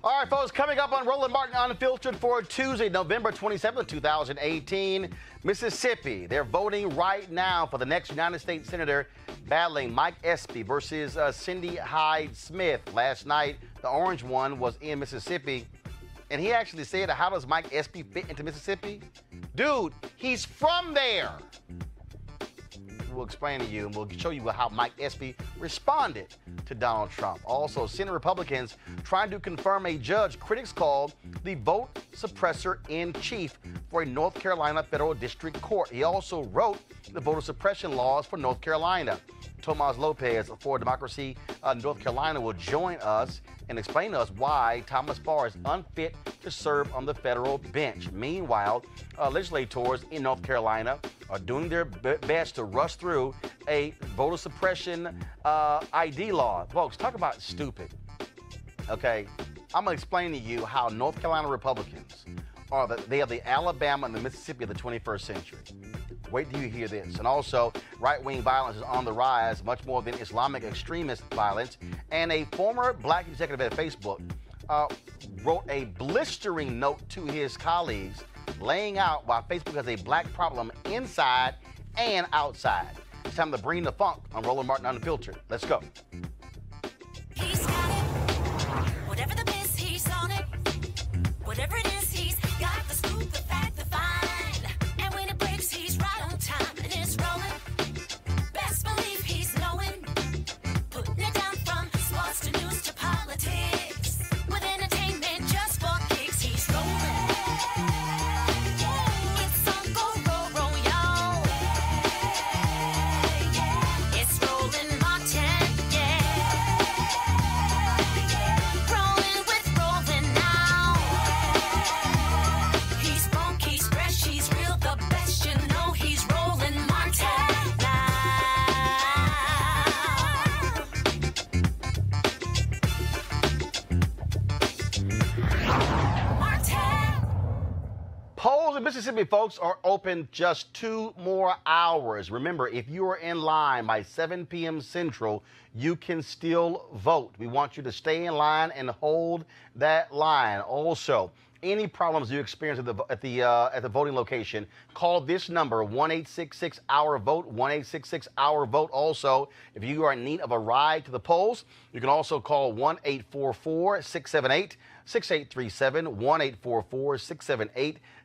All right, folks, coming up on Roland Martin Unfiltered for Tuesday, November 27th, 2018, Mississippi. They're voting right now for the next United States Senator, battling Mike Espy versus Cindy Hyde-Smith. Last night, the orange one was in Mississippi, and he actually said, how does Mike Espy fit into Mississippi? Dude, he's from there. We'll explain to you, and we'll show you how Mike Espy responded to Donald Trump. Also, Senate Republicans trying to confirm a judge critics called the vote suppressor in chief for a North Carolina federal district court. He also wrote the voter suppression laws for North Carolina. Tomas Lopez for Democracy North Carolina will join us and explain to us why Thomas Farr is unfit to serve on the federal bench. Meanwhile, legislators in North Carolina are doing their best to rush through a voter suppression ID law. Folks, talk about stupid. Okay, I'm going to explain to you how North Carolina Republicans are the Alabama and the Mississippi of the 21st century. Wait till you hear this. And also, right-wing violence is on the rise, much more than Islamic extremist violence. And a former black executive at Facebook wrote a blistering note to his colleagues, laying out why Facebook has a black problem inside and outside. It's time to bring the funk on Roland Martin Unfiltered. Let's go. He's got it. Whatever the biz, he's on it. Whatever it is, he's got the scoop, the fact, the find. And when it breaks, he's right on time and it's rolling. Best believe he's knowing. Putting it down from sports to news to politics. With entertainment just for kicks, he's rolling. It's on go, roll, y'all. It's Roland Martin, rolling with Roland now. He's funky, he's fresh, he's real, the best, you know he's Roland Martin now. Martin. Polls in Mississippi, folks, are open just 2 more hours. Remember, if you are in line by 7 p.m. Central, you can still vote. We want you to stay in line and hold that line. Also, any problems you experience at the voting location, call this number, 1-866-OUR-VOTE, 1-866-OUR-VOTE. Also, if you are in need of a ride to the polls, you can also call 1-844-678-6837,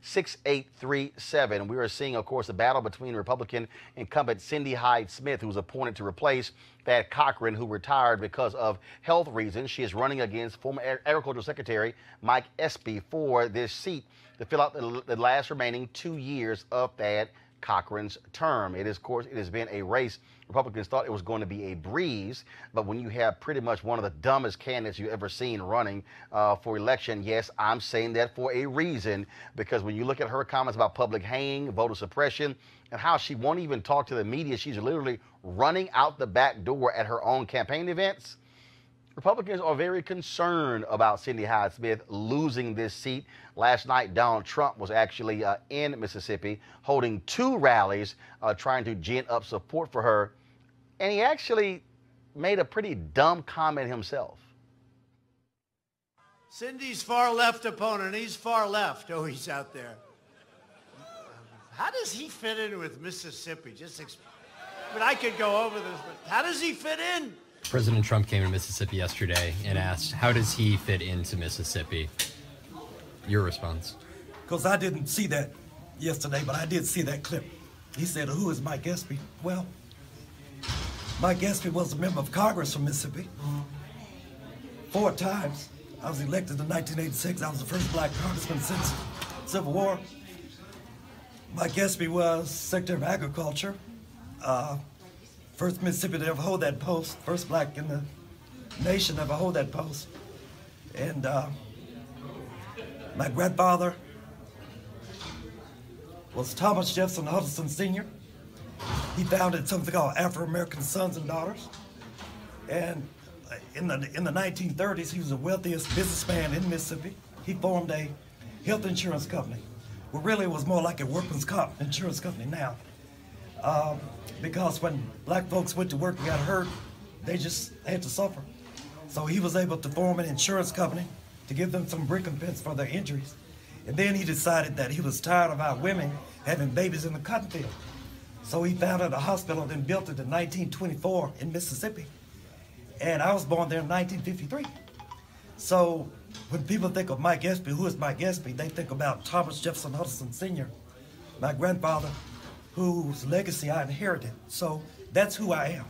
1-844-678-6837. We are seeing, of course, a battle between Republican incumbent Cindy Hyde-Smith, who was appointed to replace Thad Cochran, who retired because of health reasons. She is running against former Agricultural Secretary Mike Espy for this seat to fill out the last remaining 2 years of Thad Cochran's term. It is, of course, it has been a race. Republicans thought it was going to be a breeze, but when you have pretty much one of the dumbest candidates you've ever seen running for election, yes, I'm saying that for a reason, because when you look at her comments about public hanging, voter suppression, and how she won't even talk to the media, she's literally running out the back door at her own campaign events. Republicans are very concerned about Cindy Hyde-Smith losing this seat. Last night, Donald Trump was actually in Mississippi holding 2 rallies trying to gin up support for her. And he actually made a pretty dumb comment himself. Cindy's far left opponent, he's far left. Oh, he's out there. How does he fit in with Mississippi? But I could go over this, but how does he fit in? President Trump came to Mississippi yesterday and asked, how does he fit into Mississippi? Your response? Because I didn't see that yesterday, but I did see that clip. He said, who is Mike Espy? Well, Mike Espy was a member of Congress from Mississippi 4 times. I was elected in 1986. I was the first black congressman since Civil War. Mike Espy was Secretary of Agriculture. First Mississippi to ever hold that post. First black in the nation to ever hold that post. And my grandfather was Thomas Jefferson Hutchinson Sr. He founded something called Afro-American Sons and Daughters. And in the 1930s, he was the wealthiest businessman in Mississippi. He formed a health insurance company. Well, really, it was more like a workman's comp insurance company now. Because when black folks went to work and got hurt, they just had to suffer. So he was able to form an insurance company to give them some recompense for their injuries. And then he decided that he was tired of our women having babies in the cotton field. So he founded a hospital and built it in 1924 in Mississippi. And I was born there in 1953. So when people think of Mike Espy, who is Mike Espy, they think about Thomas Jefferson Hutchinson Sr., my grandfather, whose legacy I inherited. So that's who I am.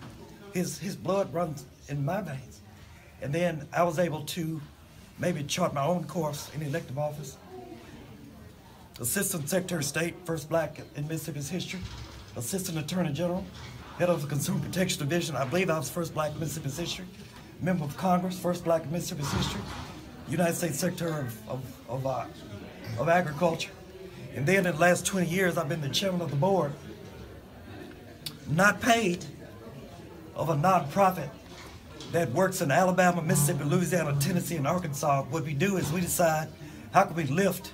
His blood runs in my veins. And then I was able to maybe chart my own course in elective office. Assistant Secretary of State, first black in Mississippi's history. Assistant Attorney General, head of the Consumer Protection Division. I believe I was first black in Mississippi's history. Member of Congress, first black in Mississippi's history. United States Secretary of Agriculture. And then in the last 20 years, I've been the chairman of the board, not paid, of a nonprofit that works in Alabama, Mississippi, Louisiana, Tennessee, and Arkansas. What we do is we decide how can we lift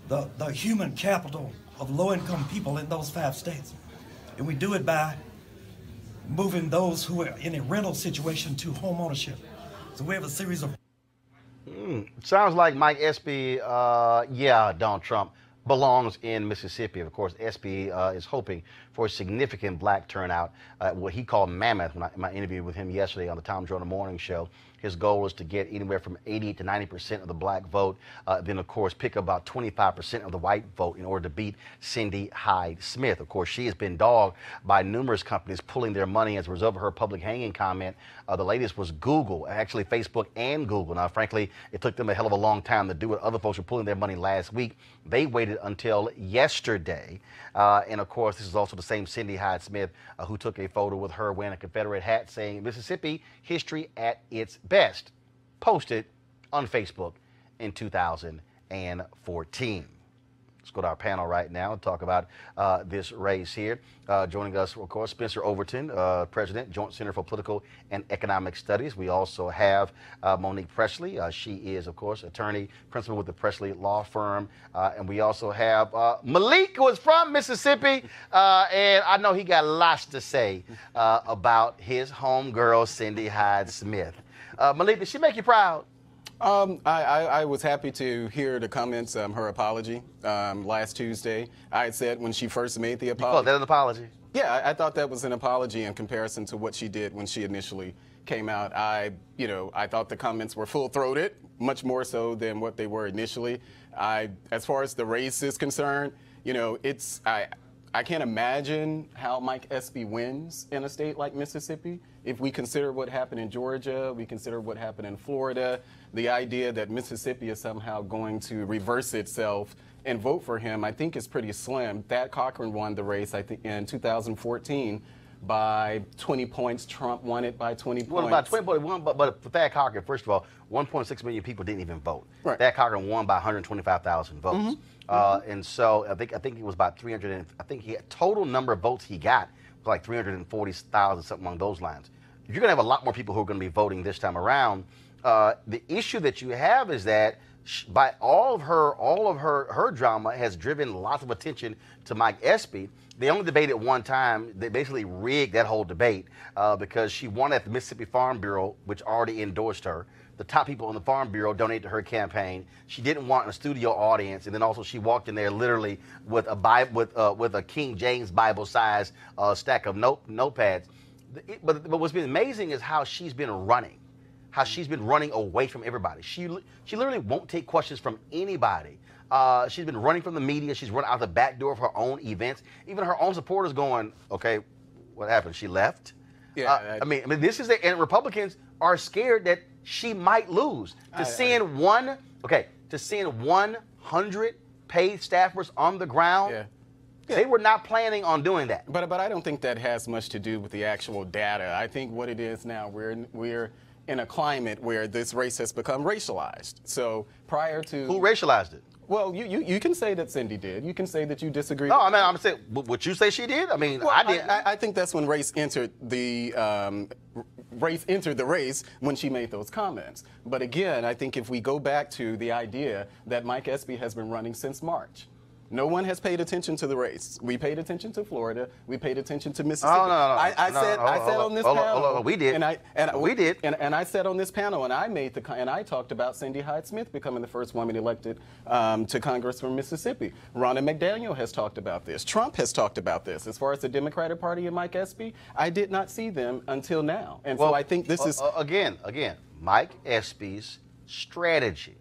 the human capital of low-income people in those 5 states. And we do it by moving those who are in a rental situation to home ownership. So we have a series of... Sounds like Mike Espy, Donald Trump belongs in Mississippi. Of course, Espy is hoping for a significant black turnout, what he called mammoth. In my interview with him yesterday on the Tom Jordan Morning Show, his goal is to get anywhere from 80 to 90% of the black vote, then of course pick about 25% of the white vote in order to beat Cindy Hyde-Smith. Of course, she has been dogged by numerous companies pulling their money as a result of her public hanging comment. The latest was Google, actually Facebook and Google. Now, frankly, it took them a hell of a long time to do it. Other folks were pulling their money last week. They waited until yesterday. And of course, this is also the same Cindy Hyde-Smith who took a photo with her wearing a Confederate hat saying Mississippi history at its best, posted on Facebook in 2014. Let's go to our panel right now and talk about this race here. Joining us, of course, Spencer Overton, President, Joint Center for Political and Economic Studies. We also have Monique Presley. She is, of course, attorney, principal with the Presley Law Firm. And we also have Malik, who is from Mississippi. And I know he got lots to say about his homegirl, Cindy Hyde-Smith. Malik, did she make you proud? I was happy to hear the comments, her apology last Tuesday. I had said when she first made the apology. You call that an apology? Yeah, I thought that was an apology in comparison to what she did when she initially came out. I thought the comments were full-throated, much more so than what they were initially. As far as the race is concerned, I can't imagine how Mike Espy wins in a state like Mississippi. If we consider what happened in Georgia, we consider what happened in Florida, the idea that Mississippi is somehow going to reverse itself and vote for him, I think is pretty slim. Thad Cochran won the race, I think, in 2014 by 20 points. Trump won it by 20 points. By 20 points, but for Thad Cochran, first of all, 1.6 million people didn't even vote. Right. Thad Cochran won by 125,000 votes. And so I think it was about 300, I think total number of votes he got was like 340,000, something along those lines. You're going to have a lot more people who are going to be voting this time around. The issue that you have is that by all of her drama has driven lots of attention to Mike Espy. They only debated one time. They basically rigged that whole debate because she won at the Mississippi Farm Bureau, which already endorsed her. The top people in the Farm Bureau donated to her campaign. She didn't want a studio audience, and then also she walked in there literally with a Bible, with a King James Bible-sized stack of notepads. But what's been amazing is how she's been running away from everybody. She literally won't take questions from anybody. She's been running from the media. She's run out the back door of her own events. Even her own supporters going, okay, what happened? She left? Yeah, I mean, this is and Republicans are scared that she might lose. To send 100 paid staffers on the ground, they were not planning on doing that. But I don't think that has much to do with the actual data. I think what it is now, we're in a climate where this race has become racialized. So prior to Who racialized it? Well, you can say that Cindy did. You can say that you disagree. No, I mean, I'm saying, would you say she did? I mean, Well, I did. I think that's when race entered the race when she made those comments. But again, I think if we go back to the idea that Mike Espy has been running since March. No one has paid attention to the race. We paid attention to Florida. We paid attention to Mississippi. Oh, no. I said on this panel. We did. We did. And I said on this panel, and I talked about Cindy Hyde-Smith becoming the first woman elected to Congress from Mississippi. Ronna McDaniel has talked about this. Trump has talked about this. As far as the Democratic Party and Mike Espy, I did not see them until now. And so I think this is again, Mike Espy's strategy.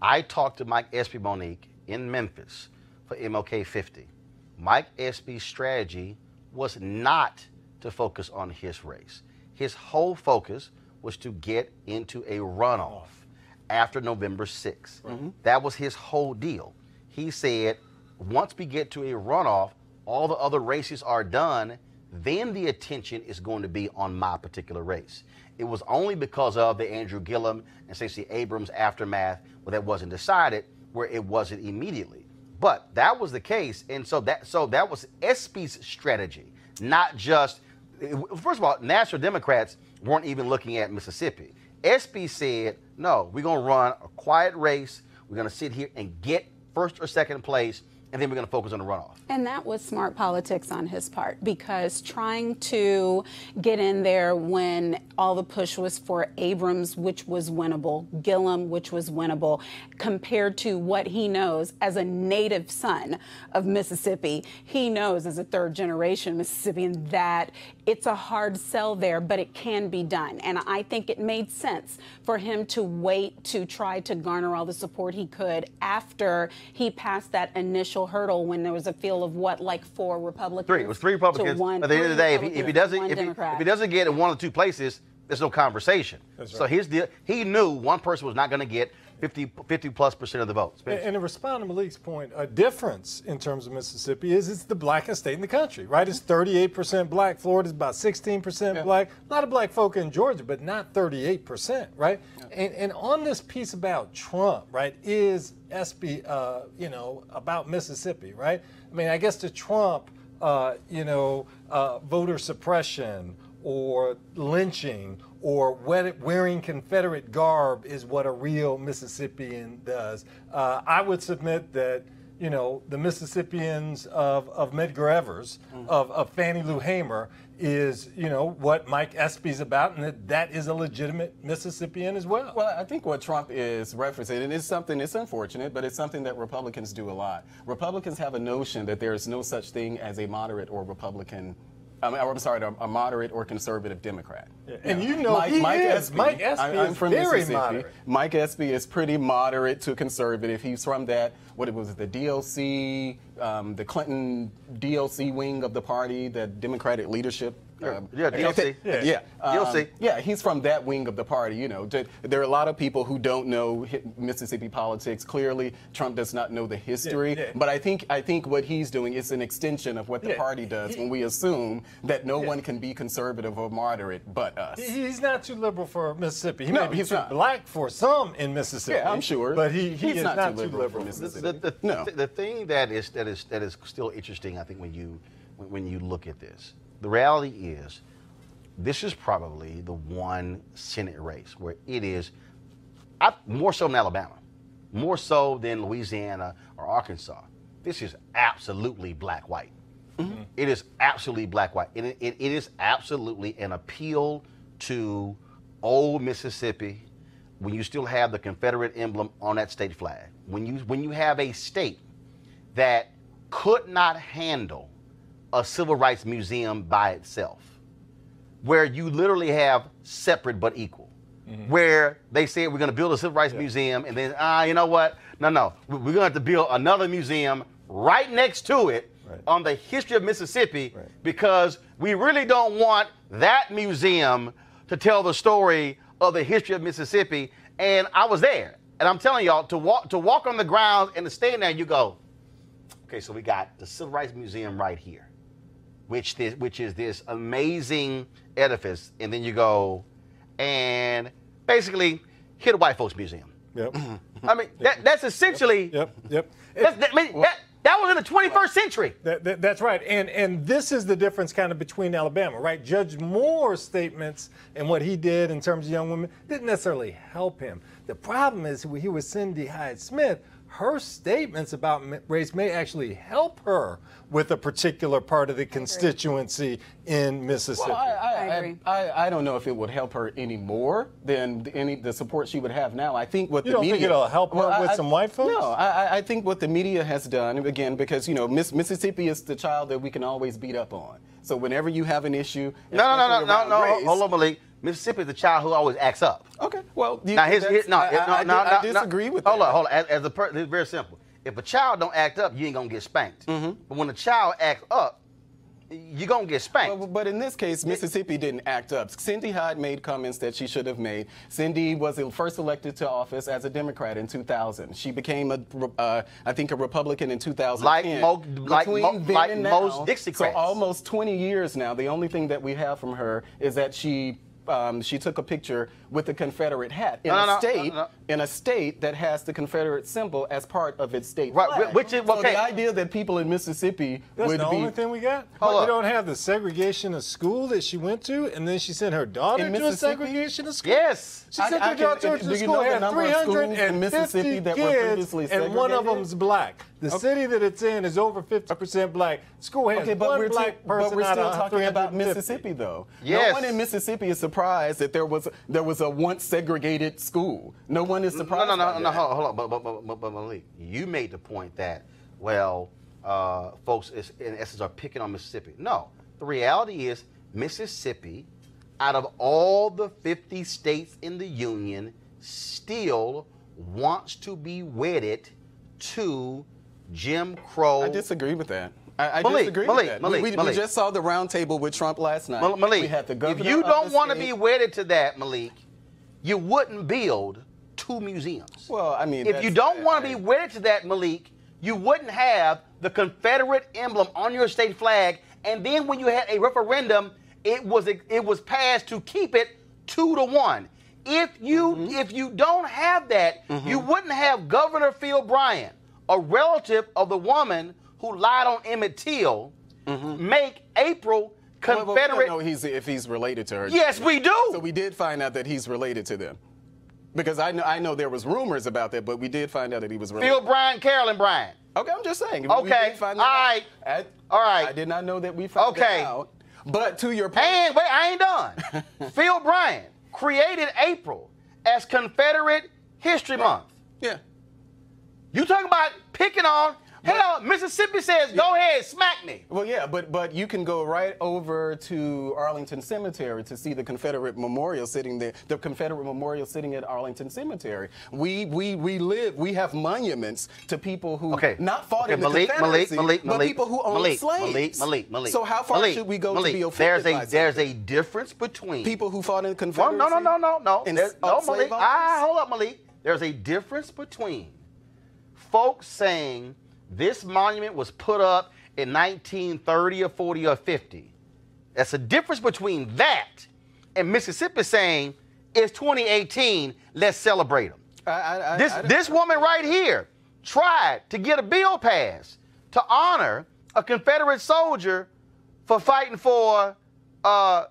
I talked to Mike Espy, Monique, in Memphis for MLK 50. Mike Espy's strategy was not to focus on his race. His whole focus was to get into a runoff after November 6th. That was his whole deal. He said, once we get to a runoff, all the other races are done, then the attention is going to be on my particular race. It was only because of the Andrew Gillum and Stacey Abrams aftermath where that wasn't decided, where it wasn't immediately. But that was the case, and so that was Espy's strategy, not just. First of all, National Democrats weren't even looking at Mississippi. Espy said, "No, we're gonna run a quiet race. We're gonna sit here and get first or second place, and then we're gonna focus on the runoff." And that was smart politics on his part, because trying to get in there when all the push was for Abrams, which was winnable, Gillum, which was winnable, compared to what he knows as a native son of Mississippi. He knows as a third-generation Mississippian that it's a hard sell there, but it can be done. And I think it made sense for him to wait to try to garner all the support he could after he passed that initial hurdle when there was a field of what, like 4 Republicans? 3. It was 3 Republicans. At the end of the day, if he doesn't get in 1 or 2 places, there's no conversation. That's right. So his deal, he knew one person was not going to get 50+% of the votes. And to respond to Malik's point, a difference in terms of Mississippi is it's the blackest state in the country, right? It's 38% black. Florida's about 16% black. A lot of black folk in Georgia, but not 38%, right? Yeah. And on this piece about Trump, right, is Espy, about Mississippi, right? I mean, I guess to Trump, voter suppression or lynching or wearing Confederate garb is what a real Mississippian does. I would submit that, the Mississippians of Medgar Evers, of Fannie Lou Hamer, is, what Mike Espy's about, and that is a legitimate Mississippian as well. Well, I think what Trump is referencing, and it's unfortunate, but it's something that Republicans do a lot. Republicans have a notion that there is no such thing as a moderate or Republican a moderate or conservative Democrat. Yeah. And Mike Espy, I'm from very Mississippi. Moderate. Mike Espy is pretty moderate to conservative. He's from the DLC, the Clinton DLC wing of the party, the Democratic leadership. DLC. DLC. Yeah, he's from that wing of the party. There are a lot of people who don't know Mississippi politics. Clearly, Trump does not know the history. But I think what he's doing is an extension of what the party does when we assume that no one can be conservative or moderate but us. He's not too liberal for Mississippi. He No, may be he's too not. black for some in Mississippi. Yeah, I'm sure. But he's is not too liberal for Mississippi. The thing that is still interesting, I think, when you look at this, the reality is, this is probably the one Senate race where it is more so than Alabama, more so than Louisiana or Arkansas. This is absolutely black-white. It is absolutely black-white. It is absolutely an appeal to old Mississippi when you still have the Confederate emblem on that state flag. When you have a state that could not handle a civil rights museum by itself, where you literally have separate but equal. where they said we're going to build a civil rights museum, and then, you know what? No. We're going to have to build another museum right next to it on the history of Mississippi because we really don't want that museum to tell the story of the history of Mississippi. And I was there. And I'm telling y'all, to walk on the grounds and to stay in there, you go, okay, so we got the Civil Rights Museum right here, which is this amazing edifice. And then you go, and basically, here the White Folks Museum. Yep. I mean, that's essentially. Yep. That was in the 21st century. That's right. And this is the difference kind of between Alabama, right? Judge Moore's statements and what he did in terms of young women didn't necessarily help him. The problem is when he was Cindy Hyde-Smith, her statements about race may actually help her with a particular part of the constituency in Mississippi. Well, I agree. I don't know if it would help her any more than the support she would have now. I think what You the don't media... think it'll help her with some white folks? No, I think what the media has done, again, because, you know, Mississippi is the child that we can always beat up on. So whenever you have an issue... No. Hold on, Malik. Mississippi is the child who always acts up. Okay, well... I disagree with that. Hold on. As a person, it's very simple. If a child don't act up, you ain't gonna get spanked. But when a child acts up, you're gonna get spanked. Well, but in this case, Mississippi didn't act up. Cindy Hyde made comments that she should have made. Cindy was first elected to office as a Democrat in 2000. She became I think a Republican in 2010. Like most Dixiecrats. So almost 20 years now. The only thing that we have from her is that she took a picture with the Confederate hat in a state that has the Confederate symbol as part of its state flag. Which is so the idea that people in Mississippi That's would the be only thing we got? We don't have the segregation of school that she went to, and then she sent her daughter to a segregation of school? Yes. She sent her daughter to school, had 350 kids, and one of them's black. The city that it's in is over 50% black. School has one black person but we're out still of talking about 350. Mississippi, though. Yes. No one in Mississippi is surprised that there was a once segregated school. No one is surprised. No. Hold on. But Malik, you made the point that folks in essence are picking on Mississippi. No, the reality is Mississippi, out of all the 50 states in the union, still wants to be wedded to Jim Crow. I disagree with that. I disagree with that. We just saw the round table with Trump last night. Malik, we had the governor if you don't want to state. be wedded to that, Malik, you wouldn't build 2 museums. Well, I mean, if you don't want to be wedded to that, Malik, you wouldn't have the Confederate emblem on your state flag. And then when you had a referendum, it was passed to keep it 2-1. If you don't have that, you wouldn't have Governor Phil Bryant, a relative of the woman who lied on Emmett Till, make April Confederate. No, if he's related to her. Yes, we do. So we did find out that he's related to them. Because I know there was rumors about that, but we did find out that he was related. Phil Bryant, Carolyn Bryant. Okay, I'm just saying. Okay, we did find that out. All right. I did not know that we found that out. But to your point. And wait, I ain't done. Phil Bryant created April as Confederate History Month. Yeah. You talking about picking on? Hell, Mississippi says, go ahead, smack me. Well, yeah, but you can go right over to Arlington Cemetery to see the Confederate memorial sitting there. The Confederate memorial sitting at Arlington Cemetery. We have monuments to people who not fought in the Confederacy, but people who owned slaves. Malik. So how far should we go to be offended by There's a difference between people who fought in the Confederacy. No. No, Malik. Hold up, Malik. There's a difference between folks saying this monument was put up in 1930 or 40 or 50. That's a difference between that and Mississippi saying it's 2018, let's celebrate them. This woman right here tried to get a bill passed to honor a Confederate soldier for fighting for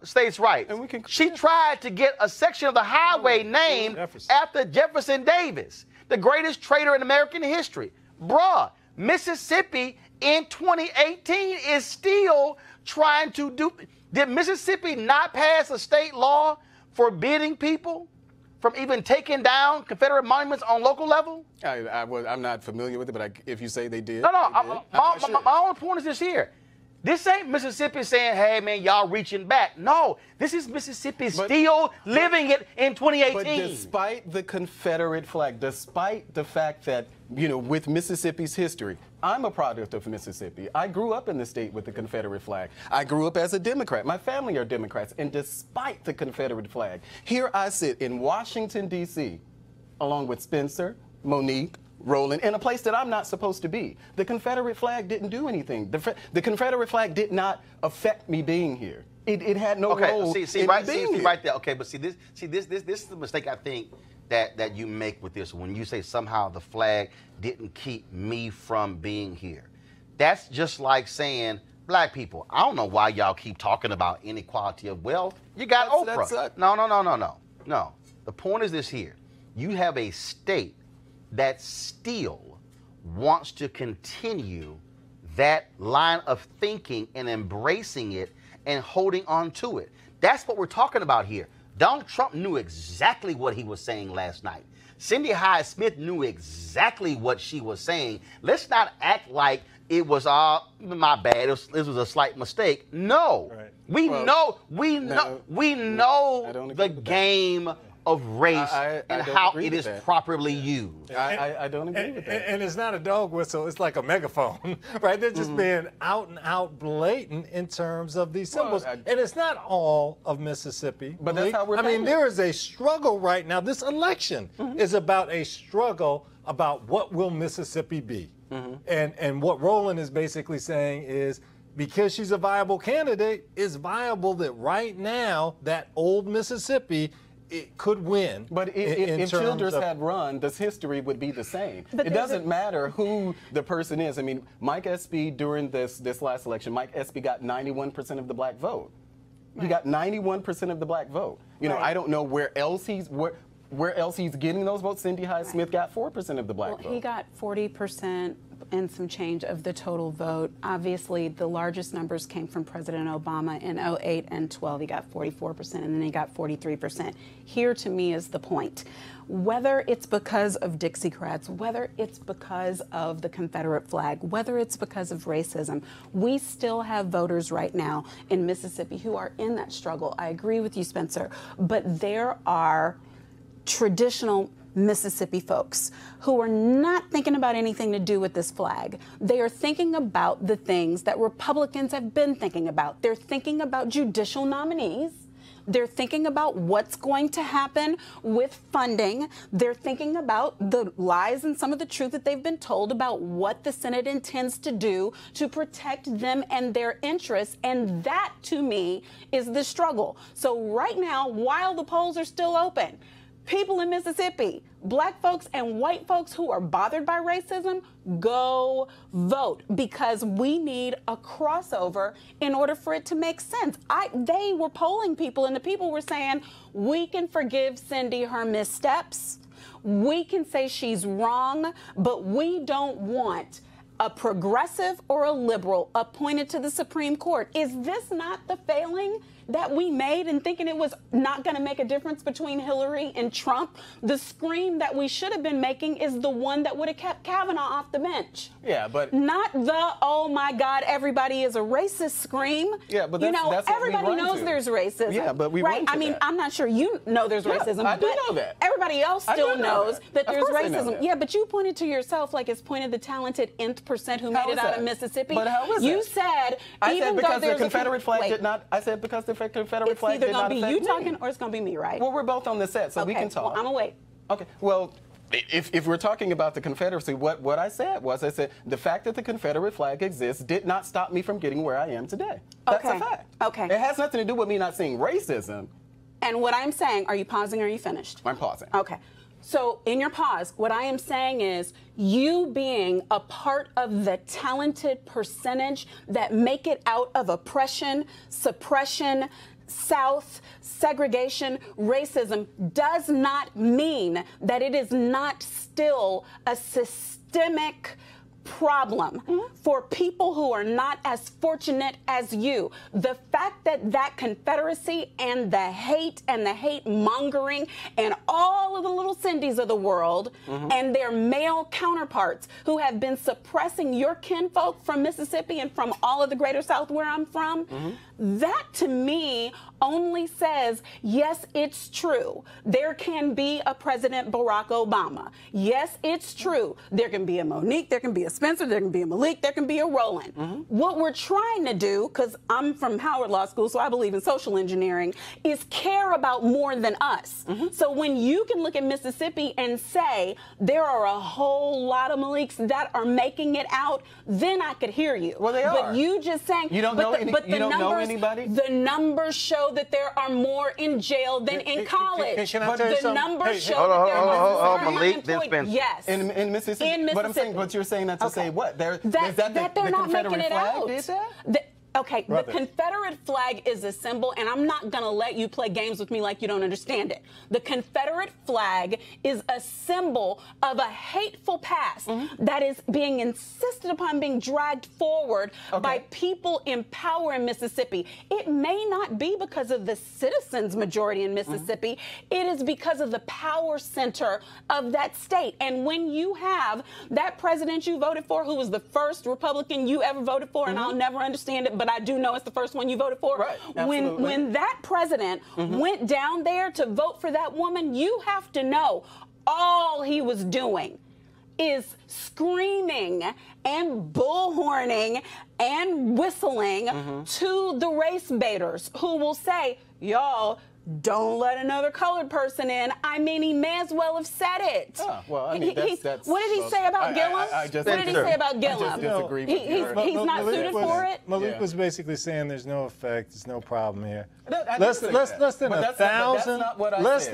states' rights. She tried to get a section of the highway named after Jefferson Davis, the greatest traitor in American history. Bruh, Mississippi in 2018 is still trying to do. Did Mississippi not pass a state law forbidding people from even taking down Confederate monuments on local level? I'm not familiar with it, but if you say they did. My only point is this here. This ain't Mississippi saying, hey, man, y'all reaching back. No, this is Mississippi still living it in 2018. But despite the Confederate flag, despite the fact that, you know, with Mississippi's history, I'm a product of Mississippi. I grew up in the state with the Confederate flag. I grew up as a Democrat. My family are Democrats. And despite the Confederate flag, here I sit in Washington, D.C., along with Spencer, Monique, Roland, in a place that I'm not supposed to be. The Confederate flag didn't do anything. The Confederate flag did not affect me being here. It had no role in right, being here. Right there. Okay, but this is the mistake I think that you make with this when you say somehow the flag didn't keep me from being here. That's just like saying, black people, I don't know why y'all keep talking about inequality of wealth. You got Oprah. No. The point is this here. You have a state that still wants to continue that line of thinking and embracing it and holding on to it. That's what we're talking about here. Donald Trump knew exactly what he was saying last night. Cindy Hyde-Smith knew exactly what she was saying. Let's not act like it was my bad. It was a slight mistake. No, right. we know the game of race and how it is properly used. I don't agree with that. And it's not a dog whistle, it's like a megaphone, right? They're just being out and out blatant in terms of these symbols. And it's not all of Mississippi. But that's how we're mean, there is a struggle right now. This election is about a struggle about what will Mississippi be. And what Roland is basically saying is, because she's a viable candidate, it's viable that right now that old Mississippi it could win. But if Childers had run, this history would be the same. But it doesn't matter who the person is. I mean, Mike Espy during this last election, Mike Espy got 91% of the black vote. He got 91% of the black vote. You know, I don't know where else he's getting those votes. Cindy Hyde-Smith got 4% of the black vote. He got 40% and some change of the total vote. Obviously, the largest numbers came from President Obama in 08 and 12. He got 44%, and then he got 43%. Here, to me, is the point. Whether it's because of Dixiecrats, whether it's because of the Confederate flag, whether it's because of racism, we still have voters right now in Mississippi who are in that struggle. I agree with you, Spencer, but there are traditional Mississippi folks who are not thinking about anything to do with this flag. They are thinking about the things that Republicans have been thinking about. They're thinking about judicial nominees. They're thinking about what's going to happen with funding. They're thinking about the lies and some of the truth that they've been told about what the Senate intends to do to protect them and their interests. And that, to me, is the struggle. So right now, while the polls are still open, people in Mississippi, black folks and white folks who are bothered by racism, go vote, because we need a crossover in order for it to make sense. They were polling people, and the people were saying, we can forgive Cindy her missteps. We can say she's wrong, but we don't want a progressive or a liberal appointed to the Supreme Court. Is this not the failing that we made in thinking it was not going to make a difference between Hillary and Trump? The scream that we should have been making is the one that would have kept Kavanaugh off the bench. Yeah, but not the, oh my God, everybody is a racist scream. Yeah, but that's everybody knows there's racism. Yeah, but we right. I mean, I'm not sure you know there's racism. I do but know that. Everybody else still knows that there's racism. Yeah, but you pointed to yourself like it's pointed the talented nth percent who made it out of Mississippi. But how is you that? said I even said because though the Confederate flag did not. I said because the Confederate flag did not affect me. It's either going to be you talking or it's going to be me, right? Well, we're both on the set, so we can talk. Well, I'm going to wait. Okay. Well, if we're talking about the Confederacy, what I said was, I said the fact that the Confederate flag exists did not stop me from getting where I am today. That's a fact. Okay. It has nothing to do with me not seeing racism. And what I'm saying, are you pausing or are you finished? I'm pausing. Okay. So in your pause, what I am saying is you being a part of the talented percentage that make it out of oppression, suppression, South, segregation, racism does not mean that it is not still a systemic problem for people who are not as fortunate as you. The fact that that Confederacy and the hate mongering and all of the little Cindy's of the world and their male counterparts who have been suppressing your kinfolk from Mississippi and from all of the greater South where I'm from, that to me only says, yes, it's true. There can be a President Barack Obama. Yes, it's true. There can be a Monique, there can be a Spencer, there can be a Malik, there can be a Roland. What we're trying to do, because I'm from Howard Law School, so I believe in social engineering, is care about more than us. So when you can look at Mississippi and say there are a whole lot of Maliks that are making it out, then I could hear you. Well, they are. But you just saying, you don't know anybody? The numbers show that there are more in jail than in college. Can I tell you something? Numbers show that there are more Malik, then unemployed. Spencer. Yes. In Mississippi. But I'm saying, but you're saying that to say what? That they're not making it out. Did that? Okay, the Confederate flag is a symbol, and I'm not going to let you play games with me like you don't understand it. The Confederate flag is a symbol of a hateful past that is being insisted upon being dragged forward by people in power in Mississippi. It may not be because of the citizens' majority in Mississippi. It is because of the power center of that state. And when you have that president you voted for, who was the first Republican you ever voted for, and I'll never understand it, but I do know it's the first one you voted for. Right, when that president went down there to vote for that woman, you have to know all he was doing is screaming and bullhorning and whistling to the race baiters who will say, y'all, don't let another colored person in. I mean, he may as well have said it. Well, I mean, that's what did he say about Gillum? I just, what did he say about Gillum? I just disagree with you. He's not suited for it? Malik was basically saying there's no effect, there's no problem here. Less than 1,000. Less than 1,000. Less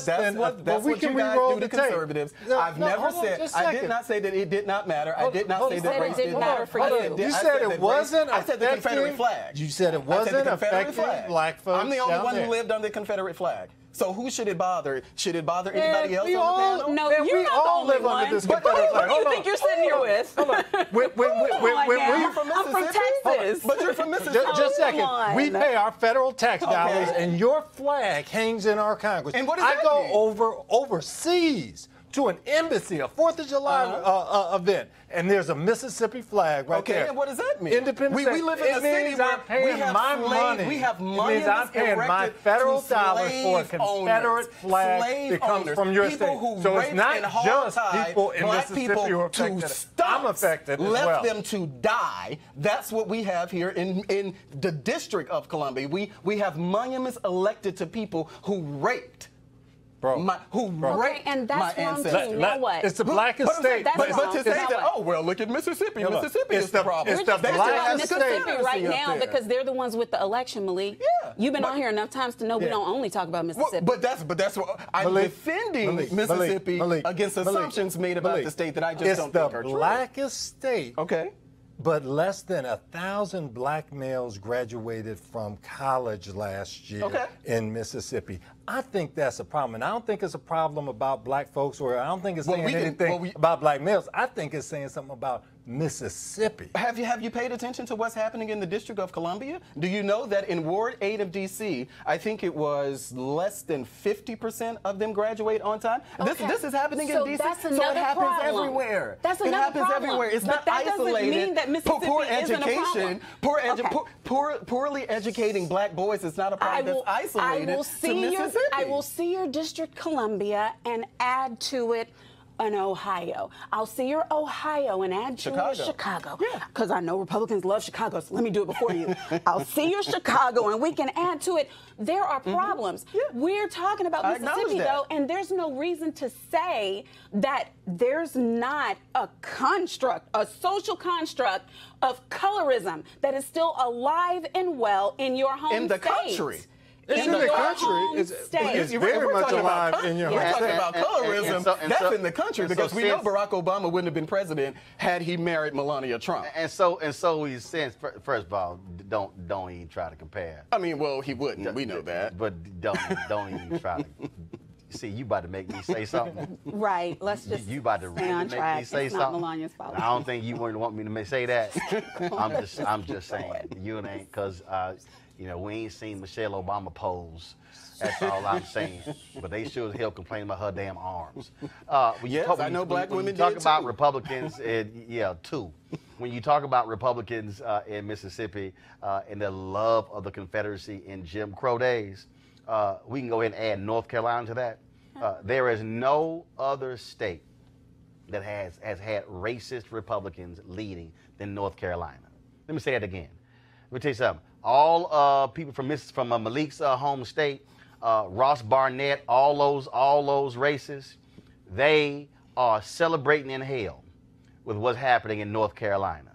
than. That's what you guys do to conservatives. I've never said. I did not say that it did not matter. I did not say that race didn't matter for you. You said it wasn't. I said the Confederate flag. You said it wasn't affecting black folks. I'm the only one who lived under the Confederate flag. So who should it bother? Should it bother anybody else on the panel? No, you're not the only one. Under this Confederate flag. Who do you think you're sitting here with? I'm from Texas. But you're from Mississippi. Just a second. We pay our federal tax dollars, and your flag hangs in our Congress. And what does that mean? I go overseas to an embassy, a 4th of July event, and there's a Mississippi flag right there. Okay, and what does that mean? Independence. We live in a city where we have my slaves, money. we have It means monuments I'm paying my erected federal to dollars for a slave Confederate flag slave that comes owners, from your people state. who So it's raped not and just hog-tied people in black Mississippi people who are to affected. stumps, I'm affected as left well. them to die. That's what we have here in the District of Columbia. We have monuments elected to people who raped. Okay, and that's wrong too. Now what? It's the blackest state. But to say that, oh, well, look at Mississippi. Mississippi is the problem. It's the blackest Mississippi state right now because they're the ones with the election, Malik. Yeah. You've been on here enough times to know we don't only talk about Mississippi. But that's what I'm defending Mississippi against assumptions made about the state that I just don't think are true. It's the blackest state. Okay. But less than 1,000 black males graduated from college last year in Mississippi. I think that's a problem. And I don't think it's a problem about black folks, or I don't think it's saying anything about black males. I think it's saying something about Mississippi. Have you paid attention to what's happening in the District of Columbia? Do you know that in Ward 8 of D.C., I think it was less than 50% of them graduate on time? Okay. This is happening in D.C. That's So it another happens problem. everywhere. That's it another happens problem. everywhere. It's But not that doesn't isolated. mean that Mississippi isn't a problem. Poorly educating black boys is not a problem that's isolated to Mississippi. I will see your District Columbia and add to it an Ohio. I'll see your Ohio and add to it Chicago. Because I know Republicans love Chicago, so let me do it before you. I'll see your Chicago and we can add to it. There are problems. We're talking about Mississippi, though, and there's no reason to say that there's not a construct, a social construct of colorism that is still alive and well in your home state. In the country. It's in the country. It's very much alive in your home state. We're talking about colorism. That's in the country because we know Barack Obama wouldn't have been president had he married Melania Trump. And so he's saying, first of all, don't even try to compare. I mean, well, he wouldn't. We know that. But don't even try to See, you about to make me say something. Right. Let's just You about to stay really on make me track. say It's something. not Melania's fault. I don't think you wouldn't want me to say that. I'm just saying. You ain't, because we ain't seen Michelle Obama pose. That's all I'm saying. But they sure as hell complain about her damn arms. I know black women When you talk did about too. Republicans, too. When you talk about Republicans in Mississippi and the love of the Confederacy in Jim Crow days, we can go ahead and add North Carolina to that. There is no other state that has had racist Republicans leading than North Carolina. Let me say that again. Let me tell you something. All people from Malik's home state, Ross Barnett, all those races, they are celebrating in hell with what's happening in North Carolina.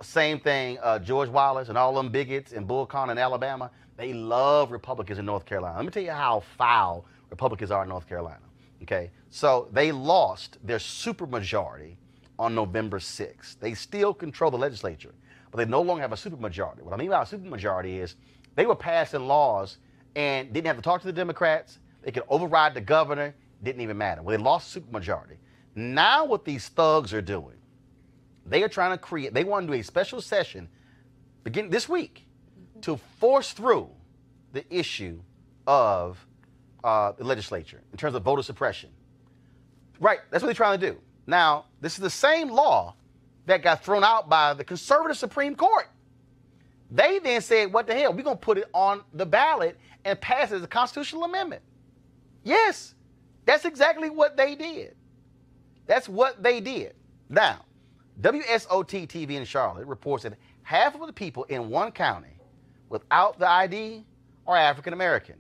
Same thing, George Wallace and all them bigots in Bull Connor in Alabama, they love Republicans in North Carolina. Let me tell you how foul Republicans are in North Carolina. Okay, so they lost their supermajority on November 6th. They still control the legislature, but they no longer have a supermajority. What I mean by a supermajority is they were passing laws and didn't have to talk to the Democrats. They could override the governor. Didn't even matter. Well, they lost supermajority. Now what these thugs are doing, they are trying to they want to do a special session beginning this week to force through the issue of the legislature in terms of voter suppression. Right, that's what they're trying to do. Now, this is the same law that got thrown out by the conservative Supreme Court. They then said, what the hell, we're going to put it on the ballot and pass it as a constitutional amendment. Yes, that's exactly what they did. That's what they did. Now, WSOT TV in Charlotte reports that half of the people in one county without the ID are African American.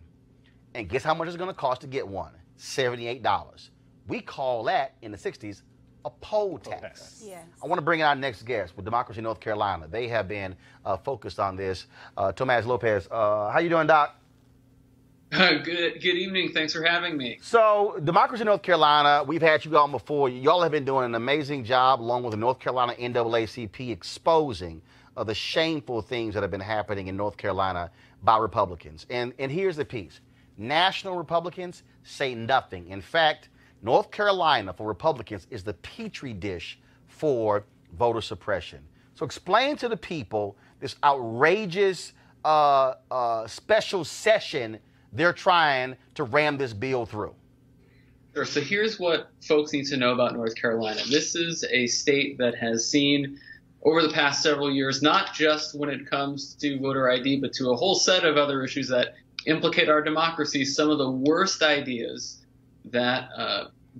And guess how much it's going to cost to get one? $78. We call that, in the 60s, a poll tax. Yes. I want to bring in our next guest with Democracy North Carolina. They have been focused on this. Tomas Lopez, how you doing, Doc? Good evening. Thanks for having me. So, Democracy North Carolina, we've had you on before. Y'all have been doing an amazing job, along with the North Carolina NAACP, exposing the shameful things that have been happening in North Carolina by Republicans. And here's the piece. National Republicans say nothing. In fact, North Carolina for Republicans is the petri dish for voter suppression. So explain to the people this outrageous special session they're trying to ram this bill through. Sure. So here's what folks need to know about North Carolina. This is a state that has seen over the past several years, not just when it comes to voter ID, but to a whole set of other issues that implicate our democracy, some of the worst ideas that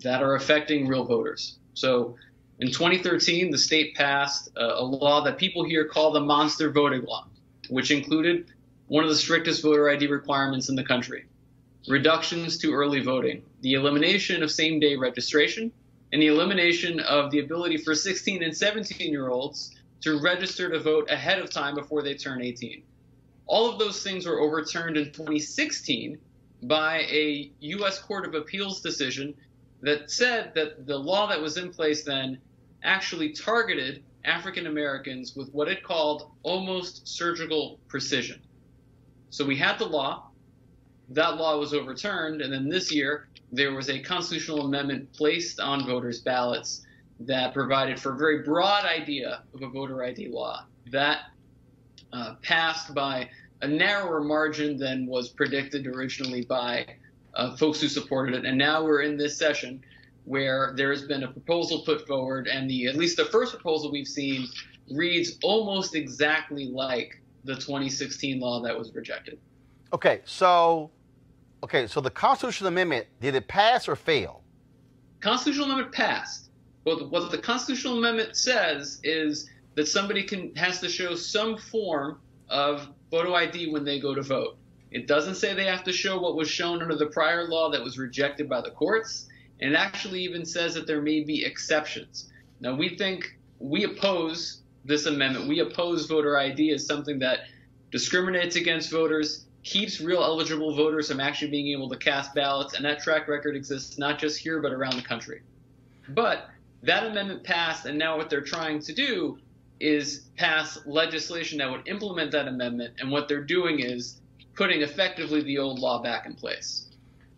are affecting real voters. So in 2013, the state passed a law that people here call the monster voting law, which included one of the strictest voter ID requirements in the country, reductions to early voting, the elimination of same-day registration, and the elimination of the ability for 16 and 17-year-olds to register to vote ahead of time before they turn 18. All of those things were overturned in 2016 by a U.S. Court of Appeals decision that said that the law that was in place then actually targeted African Americans with what it called almost surgical precision. So we had the law, that law was overturned, and then this year there was a constitutional amendment placed on voters' ballots that provided for a very broad idea of a voter ID law that passed by a narrower margin than was predicted originally by folks who supported it. And now we're in this session where there has been a proposal put forward, and at least the first proposal we've seen reads almost exactly like the 2016 law that was rejected. Okay, so the constitutional amendment, did it pass or fail? Constitutional amendment passed. Well, what the constitutional amendment says is that somebody has to show some form of photo ID when they go to vote. It doesn't say they have to show what was shown under the prior law that was rejected by the courts, and it actually even says that there may be exceptions. Now, we oppose this amendment. We oppose voter ID as something that discriminates against voters, keeps real eligible voters from actually being able to cast ballots, and that track record exists not just here but around the country. But that amendment passed, and now what they're trying to do is pass legislation that would implement that amendment, and what they're doing is putting effectively the old law back in place.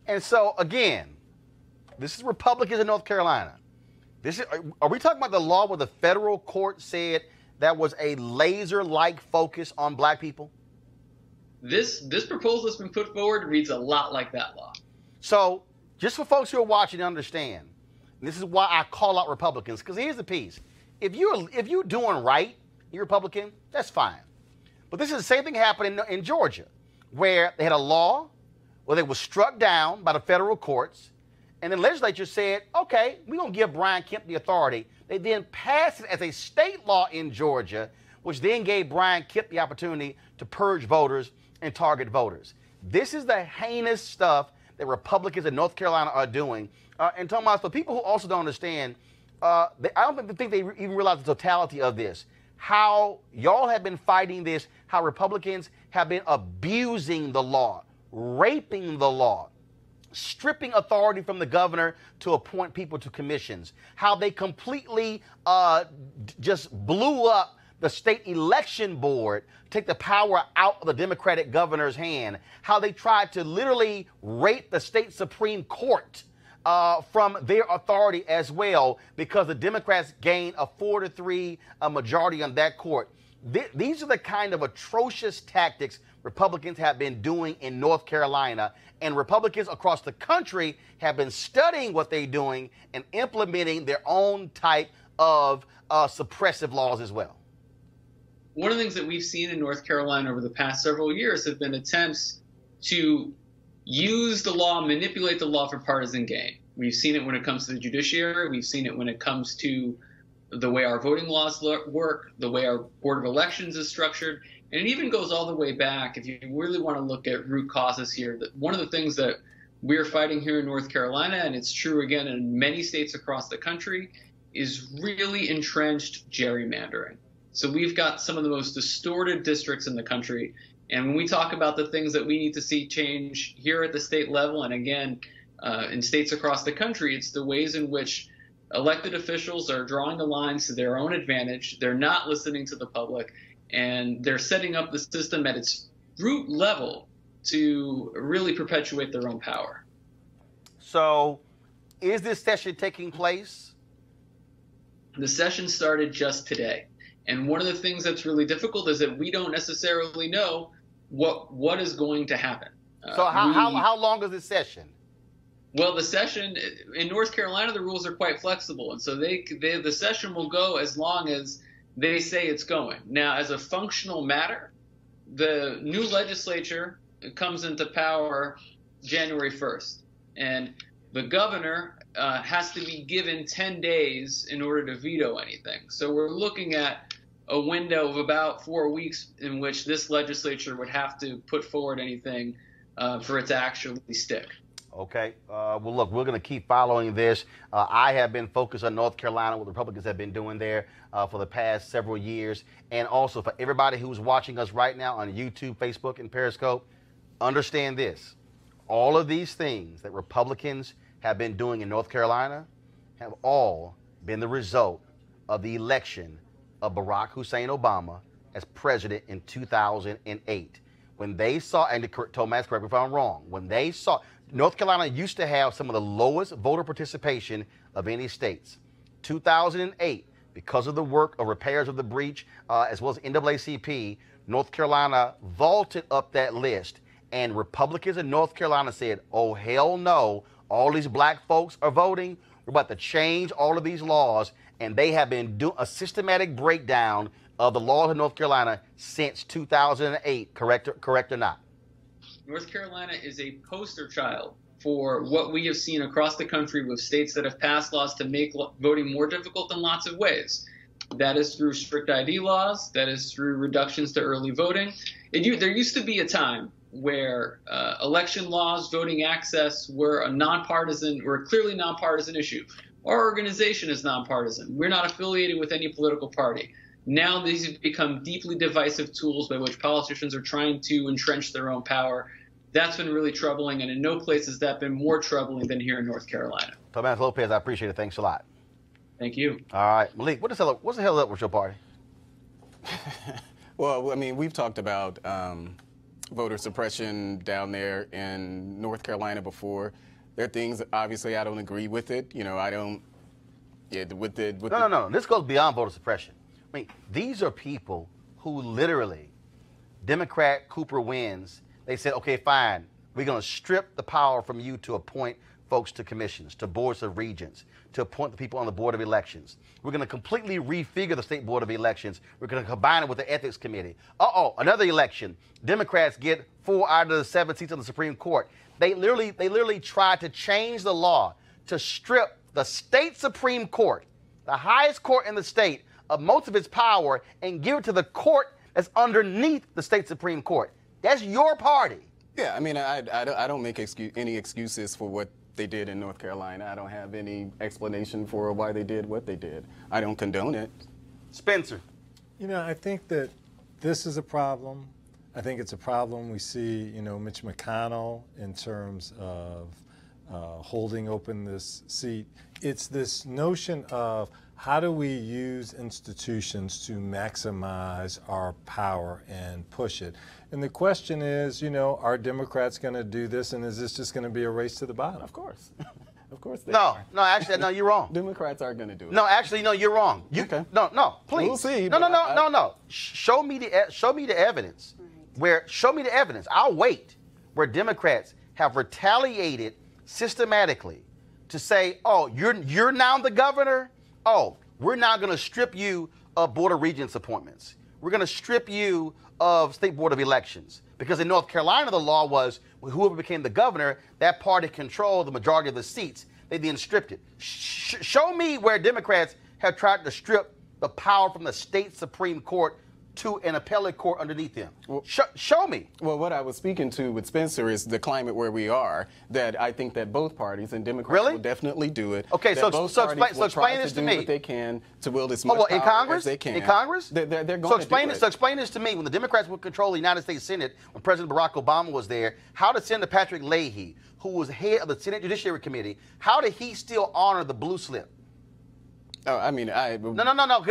And so, again, this is Republicans in North Carolina. Are we talking about the law where the federal court said that was a laser-like focus on black people? This proposal that's been put forward reads a lot like that law. So, just for folks who are watching to understand, this is why I call out Republicans, because here's the piece. If you're doing right, you're Republican, that's fine. But this is the same thing happening in Georgia, where they had a law where they were struck down by the federal courts, and the legislature said, okay, we're going to give Brian Kemp the authority. They then passed it as a state law in Georgia, which then gave Brian Kemp the opportunity to purge voters and target voters. This is the heinous stuff that Republicans in North Carolina are doing. And Thomas, for people who also don't understand, I don't think they even realize the totality of this. How y'all have been fighting this, how Republicans have been abusing the law, raping the law, stripping authority from the governor to appoint people to commissions, how they completely just blew up the state election board, take the power out of the Democratic governor's hand, how they tried to literally rape the state Supreme Court from their authority as well, because the Democrats gained a 4-3 majority on that court. These are the kind of atrocious tactics Republicans have been doing in North Carolina, and Republicans across the country have been studying what they're doing and implementing their own type of suppressive laws as well. One of the things that we've seen in North Carolina over the past several years have been attempts to use the law, manipulate the law for partisan gain. We've seen it when it comes to the judiciary. We've seen it when it comes to the way our voting laws work, the way our Board of Elections is structured. And it even goes all the way back, if you really want to look at root causes here, that one of the things that we're fighting here in North Carolina, and it's true again in many states across the country, is really entrenched gerrymandering. So we've got some of the most distorted districts in the country. And when we talk about the things that we need to see change here at the state level, and again, in states across the country, it's the ways in which elected officials are drawing the lines to their own advantage. They're not listening to the public, and they're setting up the system at its root level to really perpetuate their own power. So is this session taking place? The session started just today. And one of the things that's really difficult is that we don't necessarily know what is going to happen. So how long is this session? Well, the session in North Carolina, the rules are quite flexible, and so the session will go as long as they say it's going. Now, as a functional matter, the new legislature comes into power January 1st, and the governor has to be given 10 days in order to veto anything. So we're looking at a window of about 4 weeks in which this legislature would have to put forward anything for it to actually stick. Okay. Well, look, we're going to keep following this. I have been focused on North Carolina, what the Republicans have been doing there for the past several years. And also for everybody who's watching us right now on YouTube, Facebook, and Periscope, understand this. All of these things that Republicans have been doing in North Carolina have all been the result of the election of Barack Hussein Obama as president in 2008. When they saw, and Thomas, correct me if I'm wrong, when they saw, North Carolina used to have some of the lowest voter participation of any states. 2008, because of the work of repairs of the breach, as well as NAACP, North Carolina vaulted up that list. And Republicans in North Carolina said, oh, hell no, all these black folks are voting. We're about to change all of these laws. And they have been doing a systematic breakdown of the laws in North Carolina since 2008, correct or not? North Carolina is a poster child for what we have seen across the country with states that have passed laws to make voting more difficult in lots of ways. That is through strict ID laws. That is through reductions to early voting. There used to be a time where election laws, voting access were a clearly nonpartisan issue. Our organization is nonpartisan. We're not affiliated with any political party. Now these have become deeply divisive tools by which politicians are trying to entrench their own power. That's been really troubling, and in no place has that been more troubling than here in North Carolina. Tomas Lopez, I appreciate it. Thanks a lot. Thank you. All right. Malik, what's the hell up with your party? Well, I mean, we've talked about voter suppression down there in North Carolina before. There are things, obviously, I don't agree with it. You know, I don't. Yeah, No. This goes beyond voter suppression. I mean, these are people who literally, Democrat Cooper wins. They said, okay, fine. We're going to strip the power from you to appoint folks to commissions, to boards of regents, to appoint the people on the Board of Elections. We're going to completely refigure the State Board of Elections. We're going to combine it with the Ethics Committee. Another election. Democrats get 4 out of the 7 seats on the Supreme Court. They literally tried to change the law to strip the state Supreme Court, the highest court in the state, of most of its power and give it to the court that's underneath the state Supreme Court. That's your party. Yeah, I mean, I don't make any excuses for what they did in North Carolina. I don't have any explanation for why they did what they did. I don't condone it. Spencer. You know, I think that this is a problem. I think it's a problem we see, you know, Mitch McConnell in terms of holding open this seat. It's this notion of how do we use institutions to maximize our power and push it? And the question is, you know, are Democrats going to do this, and is this just going to be a race to the bottom? Of course. Of course they are. No, actually, no, you're wrong. Democrats are going to do it. No, actually, no, you're wrong. Okay. No, please. We'll see. No. Show me the evidence. Show me the evidence. I'll wait. Where Democrats have retaliated systematically to say, oh, you're now the governor. Oh, we're now going to strip you of Board of Regents appointments. We're going to strip you of State Board of Elections. Because in North Carolina, the law was whoever became the governor, that party controlled the majority of the seats. They then stripped it. Show me where Democrats have tried to strip the power from the state Supreme Court to an appellate court underneath them. Well, show me. Well, what I was speaking to with Spencer is the climate where we are, that I think that both parties, and Democrats will definitely do it. Okay, so explain this to me. What they can to wield as much power in Congress? As they can. In Congress? They're going to do it. So explain this to me. When the Democrats would control the United States Senate, when President Barack Obama was there, how did Senator Patrick Leahy, who was head of the Senate Judiciary Committee, how did he still honor the blue slip? Oh, I mean, No.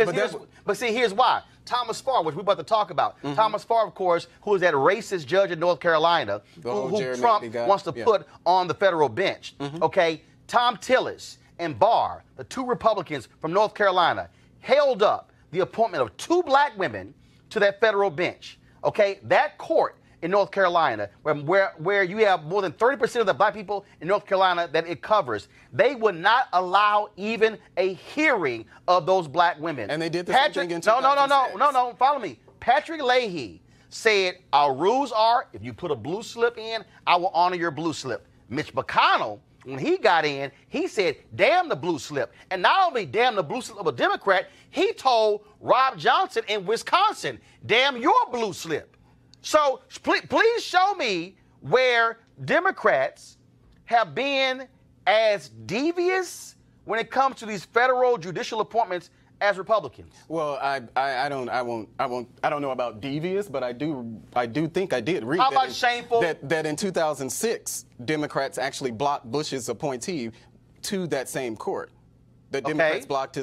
But see, here's why. Thomas Farr, which we're about to talk about. Mm-hmm. Thomas Farr, of course, who is that racist judge in North Carolina, who Trump wants to put on the federal bench. Mm-hmm. Okay, Tom Tillis and Barr, the 2 Republicans from North Carolina, held up the appointment of 2 black women to that federal bench. Okay, that court in North Carolina, where you have more than 30% of the black people in North Carolina that it covers, they would not allow even a hearing of those black women. And they did the same thing in 2006. No, follow me. Patrick Leahy said, our rules are, if you put a blue slip in, I will honor your blue slip. Mitch McConnell, when he got in, he said, damn the blue slip. And not only damn the blue slip of a Democrat, he told Rob Johnson in Wisconsin, damn your blue slip. So please show me where Democrats have been as devious when it comes to these federal judicial appointments as Republicans. Well, I don't know about devious, but I do think I did read. How about shameful? That in 2006, Democrats actually blocked Bush's appointee to that same court. The Democrats blocked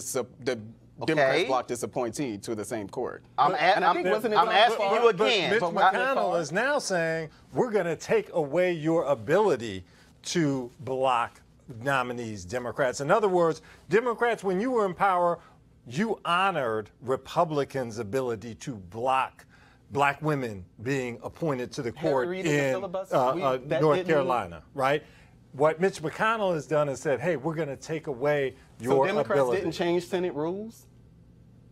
Democrats blocked this appointee to the same court. I'm asking you again. Mitch McConnell is now saying we're going to take away your ability to block nominees, Democrats. In other words, Democrats, when you were in power, you honored Republicans' ability to block black women being appointed to the court in North Carolina, right? What Mitch McConnell has done is said, hey, we're going to take away your ability. So Democrats didn't change Senate rules?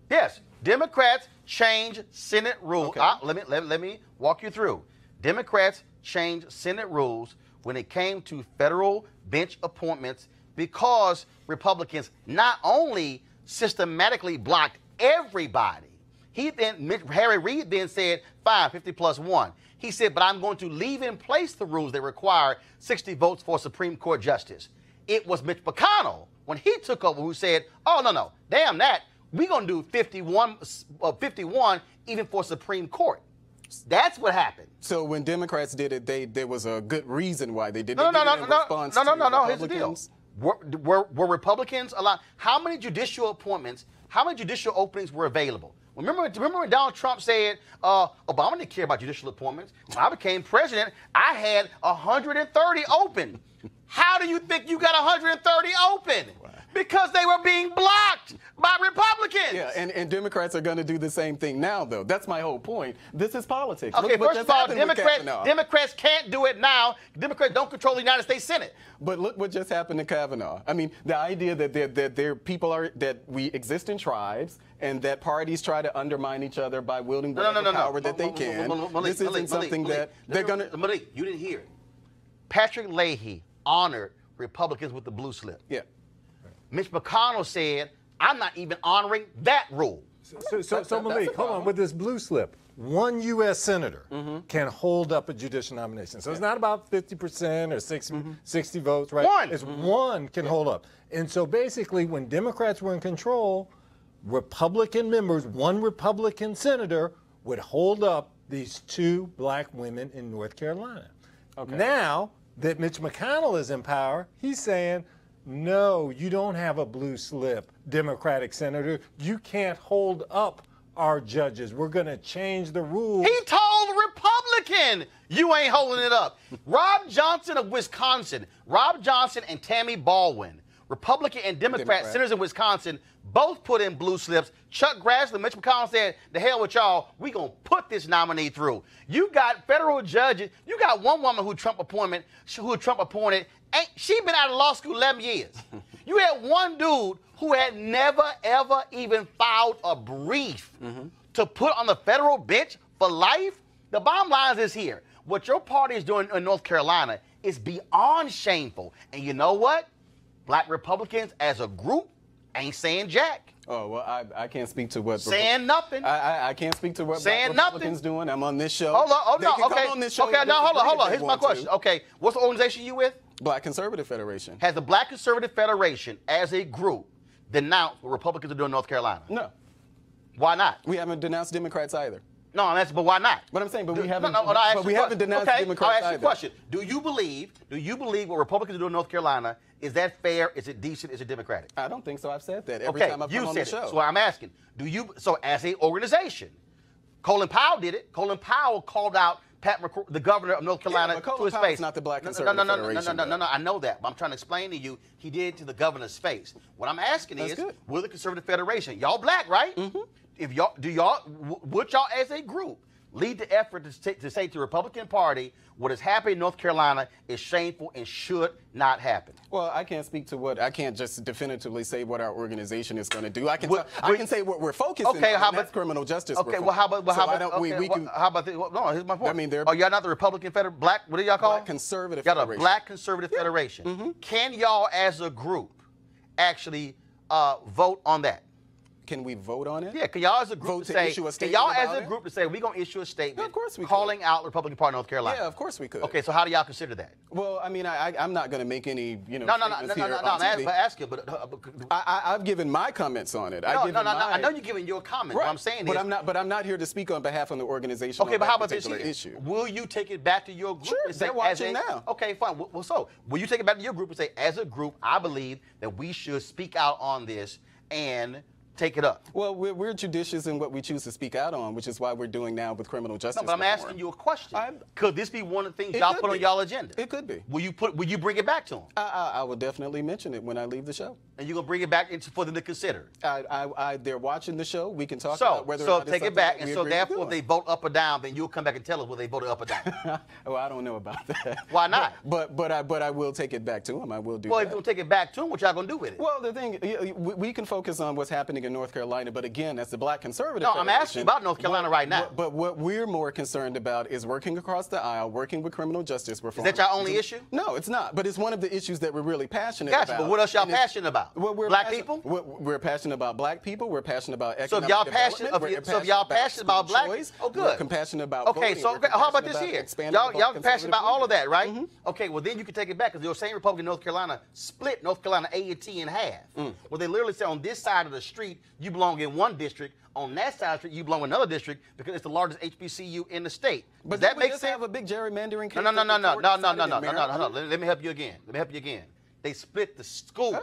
Yes, Democrats changed Senate rules. Okay. Let me walk you through. Democrats changed Senate rules when it came to federal bench appointments because Republicans not only systematically blocked everybody. Harry Reid then said, fine, 50+1. He said, but I'm going to leave in place the rules that require 60 votes for a Supreme Court justice. It was Mitch McConnell, when he took over, who said, oh, no, damn that. We're going to do 51 even for Supreme Court. That's what happened. So when Democrats did it, there was a good reason why they did it. No. Here's the deal. Were Republicans allowed? How many judicial appointments, how many judicial openings were available? Remember when Donald Trump said, Obama didn't care about judicial appointments. When I became president, I had 130 open. How do you think you got 130 open? Because they were being blocked by Republicans. Yeah, and Democrats are going to do the same thing now, though. That's my whole point. This is politics. Okay, Look first of all, Democrats can't do it now. Democrats don't control the United States Senate. But look what just happened to Kavanaugh. I mean, the idea that we exist in tribes and that parties try to undermine each other by wielding whatever power that they can. This isn't something that they're going to. Malik, you didn't hear it. Patrick Leahy honored Republicans with the blue slip. Yeah. Mitch McConnell said, I'm not even honoring that rule. So Malik, hold on. With this blue slip, one U.S. senator can hold up a judicial nomination. So it's not about 50% or 60 votes, right? One. It's one can hold up. And so basically, when Democrats were in control, Republican members, one Republican senator would hold up these two black women in North Carolina. Okay. Now that Mitch McConnell is in power, he's saying, no, you don't have a blue slip, Democratic senator. You can't hold up our judges. We're going to change the rules. He told Republican, you ain't holding it up. Rob Johnson of Wisconsin, Rob Johnson and Tammy Baldwin, Republican and Democrat senators in Wisconsin, both put in blue slips. Chuck Grassley, Mitch McConnell said, the hell with y'all, we going to put this nominee through. You got federal judges. You got one woman who Trump appointed, she been out of law school 11 years. You had one dude who had never, ever even filed a brief to put on the federal bench for life. The bottom line is here. What your party is doing in North Carolina is beyond shameful. And you know what? Black Republicans as a group ain't saying jack. Oh, well, I can't speak to what... Saying nothing. I can't speak to what Black Republicans doing. I'm on this show. Hold on. They can come on this show. Okay, now hold on. Here's my question. Okay, what's the organization you with? Black Conservative Federation. Has the Black Conservative Federation as a group denounced what Republicans are doing in North Carolina? No. Why not? We haven't denounced Democrats either. No, I'm asking, but why not? But I'm saying, but we haven't denounced Democrats either. I'll ask you a question. Do you believe what Republicans are doing in North Carolina, is that fair? Is it decent? Is it democratic? I don't think so. I've said that every time I've come on the show. So I'm asking, so as an organization, Colin Powell did it. Colin Powell called out the governor of North Carolina to his face. Not the Black Conservative Federation. No, I know that. But I'm trying to explain to you, he did it to the governor's face. What I'm asking is, we're the Conservative Federation. Y'all black, right? Would y'all as a group lead the effort to say to the Republican Party, what is happening in North Carolina is shameful and should not happen? Well, I can't speak to I can't just definitively say what our organization is going to do. I can say what we're focusing on, and that's criminal justice reform. Well, how about here's my point. I mean, y'all not the Republican Black, what do y'all call it? Black Conservative Federation. Federation. Black Conservative Federation. Can y'all as a group actually vote on that? Can we vote on it? Yeah, can y'all as a group say, we're going to issue a statement of course we calling out the Republican Party of North Carolina? Yeah, of course we could. Okay, so how do y'all consider that? Well, I mean, I'm not going to make any, No, I'm asking, but I've given my comments on it. I know you're giving your comments. Right. What I'm saying but I'm not here to speak on behalf of the organization. Okay, but how about this issue? Will you take it back to your group? Sure, and say, they're watching now. Okay, fine. Well, so will you take it back to your group and say, as a group, I believe that we should speak out on this and take it up? Well, we're judicious in what we choose to speak out on, which is why we're doing now with criminal justice. No, but I'm asking you a question. Could this be one of the things y'all put on y'all agenda? It could be. Will you bring it back to them? I will definitely mention it when I leave the show. And you're gonna bring it back for them to consider? They're watching the show. We can talk about whether or not take it back, and so therefore, if they vote up or down, then you'll come back and tell us whether they voted up or down. Well, I don't know about that. Why not? But I will take it back to them. I will do that. Well, if you take it back to them, what y'all gonna do with it? Well, the thing, we can focus on what's happening in North Carolina, but again, that's the Black Conservative Federation. I'm asking you about North Carolina right now. But what we're more concerned about is working across the aisle, working with criminal justice reform. Is that your only issue? No, it's not. But it's one of the issues that we're really passionate about. But what else y'all passionate about? Black people? We're passionate about black people. We're passionate about economic development. So if y'all passionate about black people, oh good. We're compassionate about voting. How about this here? Y'all passionate about all of that, right? Okay, well then you can take it back because your same Republican North Carolina split North Carolina A&T in half. Well, they literally said on this side of the street you belong in one district. On that side of the street, you belong in another district because it's the largest HBCU in the state. But that makes sense? Have a big gerrymandering case. No. Let me help you again. They split the school.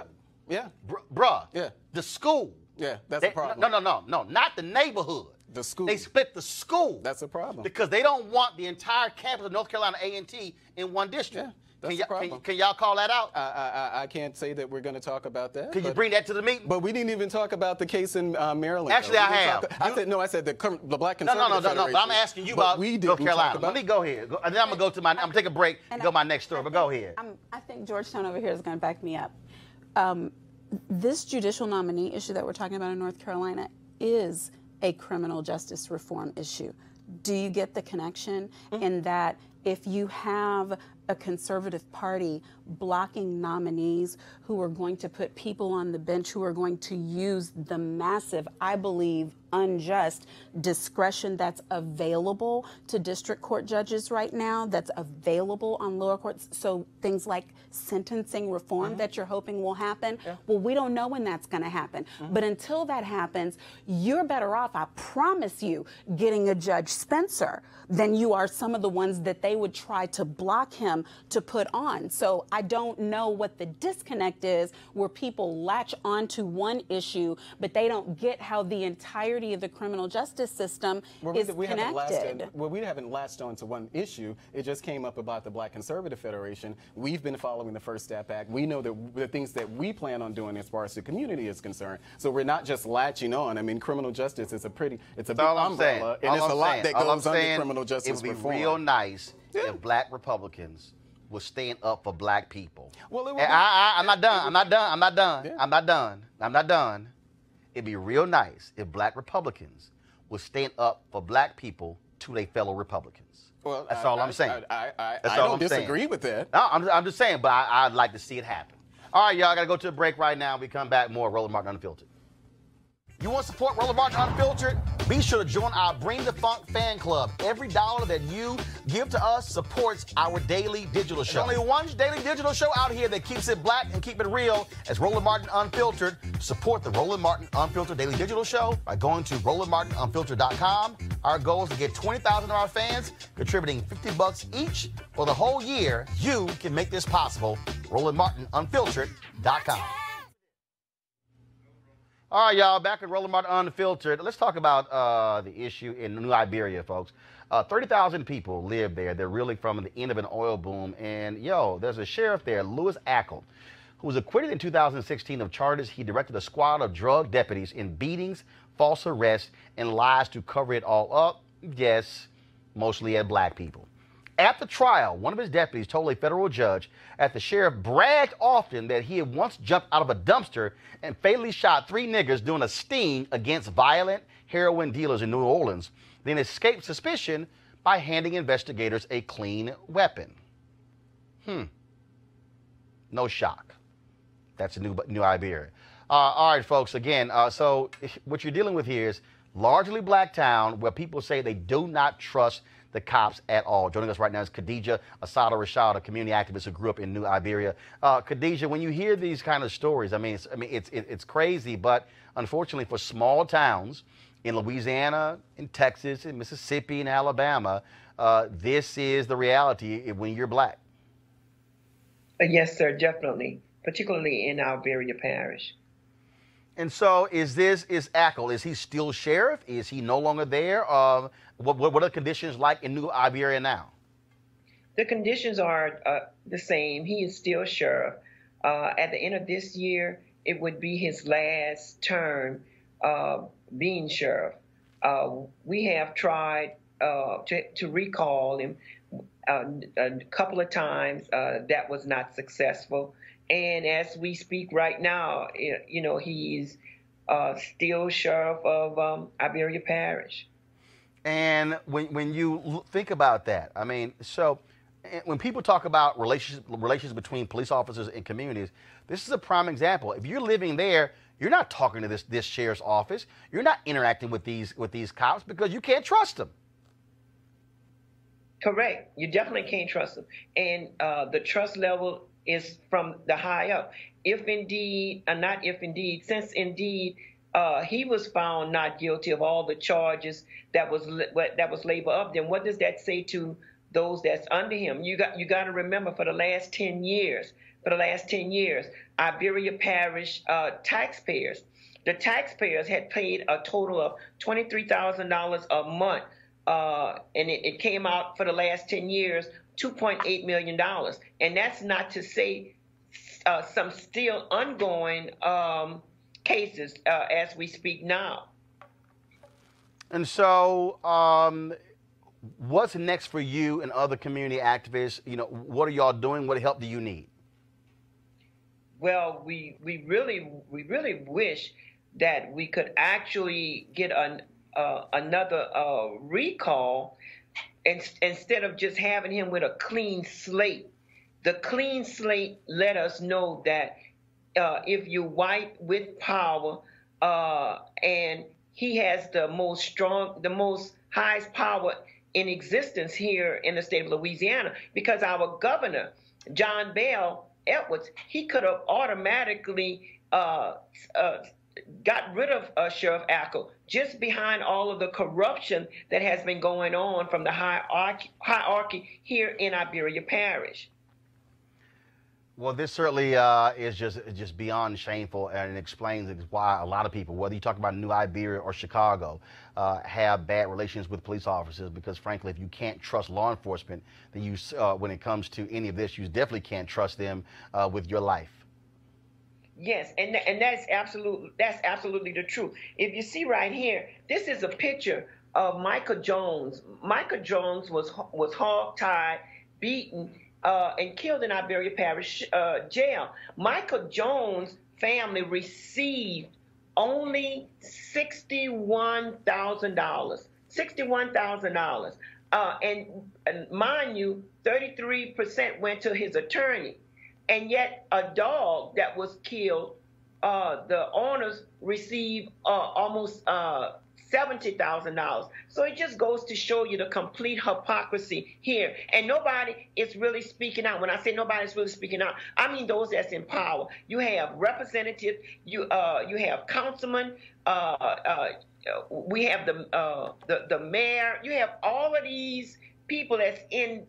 Yeah. Bruh. Yeah. The school. Yeah, that's a problem. No, not the neighborhood. The school. They split the school. That's a problem. Because they don't want the entire campus of North Carolina A&T in one district. Yeah. That's the problem. Can y'all call that out? I can't say that we're going to talk about that. Can you bring that to the meeting? But we didn't even talk about the case in Maryland. Actually, I have. I said the Black Conservative Federation. No. But I'm asking you about North Carolina. Let me go here. And then I'm going to I'm going to take a break and go to my next story. But go ahead. I think Georgetown over here is going to back me up. This judicial nominee issue that we're talking about in North Carolina is a criminal justice reform issue. Do you get the connection in that if you have a conservative party blocking nominees who are going to put people on the bench who are going to use the massive, I believe, unjust discretion that's available to district court judges right now, that's available on lower courts, so things like sentencing reform that you're hoping will happen, well, we don't know when that's going to happen. But until that happens, you're better off, I promise you, getting a Judge Spencer than you are some of the ones that they would try to block him to put on. So I don't know what the disconnect is where people latch onto one issue, but they don't get how the entirety of the criminal justice system is connected. We haven't latched on to one issue. It just came up about the Black Conservative Federation. We've been following the First Step Act. We know that the things that we plan on doing as far as the community is concerned. So we're not just latching on. I mean, criminal justice is a big umbrella, and it's a lot that goes under criminal justice reform. It would be real nice if Black Republicans was staying up for Black people. Well, I'm not done. It'd be real nice if Black Republicans was staying up for Black people to their fellow Republicans. Well, that's all I'm saying. I don't disagree with that. No, I'm just saying, but I'd like to see it happen. All right, y'all, got to go to a break right now. We come back, more Roland Martin Unfiltered. You want to support Roland Martin Unfiltered? Be sure to join our Bring the Funk fan club. Every dollar that you give to us supports our daily digital show. There's only one daily digital show out here that keeps it black and keep it real as Roland Martin Unfiltered. Support the Roland Martin Unfiltered daily digital show by going to RolandMartinUnfiltered.com. Our goal is to get 20,000 of our fans contributing $50 each for the whole year. You can make this possible. RolandMartinUnfiltered.com. All right, y'all, back at Roland Martin Unfiltered. Let's talk about the issue in New Iberia, folks. 30,000 people live there. They're really from the end of an oil boom. And, there's a sheriff there, Louis Ackel, who was acquitted in 2016 of charges. He directed a squad of drug deputies in beatings, false arrests, and lies to cover it all up. Yes, mostly at Black people. At the trial, one of his deputies told a federal judge that the sheriff bragged often that he had once jumped out of a dumpster and fatally shot 3 niggers doing a sting against violent heroin dealers in New Orleans, then escaped suspicion by handing investigators a clean weapon. No shock. That's a New Iberia. All right, folks, again, so what you're dealing with here is largely Black town where people say they do not trust the cops at all. Joining us right now is Khadija Asada Rashad, a community activist who grew up in New Iberia. Khadija, when you hear these kind of stories, it's crazy, but unfortunately for small towns in Louisiana, in Texas, in Mississippi, in Alabama, this is the reality when you're Black. Yes, sir, definitely, particularly in Iberia Parish. And so is Ackel, is he still sheriff? Is he no longer there? What are the conditions like in New Iberia now? The conditions are the same. He is still sheriff. At the end of this year, it would be his last term being sheriff. We have tried to recall him a couple of times. That was not successful. And as we speak right now, he's still sheriff of Iberia Parish. And when you think about that, so when people talk about relations between police officers and communities, this is a prime example. If you're living there, you're not talking to this sheriff's office. You're not interacting with these cops because you can't trust them. Correct. You definitely can't trust them. And the trust level is from the high up. Since indeed he was found not guilty of all the charges that was labeled up, then what does that say to those that's under him? You got to remember, for the last 10 years, Iberia Parish taxpayers the taxpayers had paid a total of $23,000 a month, and it came out for the last 10 years, $2.8 million. And that's not to say some still ongoing cases as we speak now. And so, what's next for you and other community activists? You know, what are y'all doing? What help do you need? Well, we really wish that we could actually get another recall instead of just having him with a clean slate. The clean slate let us know that if you're white with power and he has the most highest power in existence here in the state of Louisiana, because our governor, John Bell Edwards, he could have automatically got rid of Sheriff Ackle just behind all of the corruption that has been going on from the hierarchy here in Iberia Parish. Well, this certainly is just beyond shameful, and it explains why a lot of people, whether you talk about New Iberia or Chicago, have bad relations with police officers. Because frankly, if you can't trust law enforcement, then you, when it comes to any of this, you definitely can't trust them with your life. Yes, and that's absolutely the truth. If you see right here, this is a picture of Michael Jones. Michael Jones was hog-tied, beaten, and killed in Iberia Parish jail. Michael Jones' family received only $61,000. $61,000. And mind you, 33% went to his attorney. And yet a dog that was killed, the owners received almost $70,000. So it just goes to show you the complete hypocrisy here. And nobody is really speaking out. When I say nobody's really speaking out, I mean those that's in power. You have representatives, you have councilmen, we have the mayor. You have all of these people that's in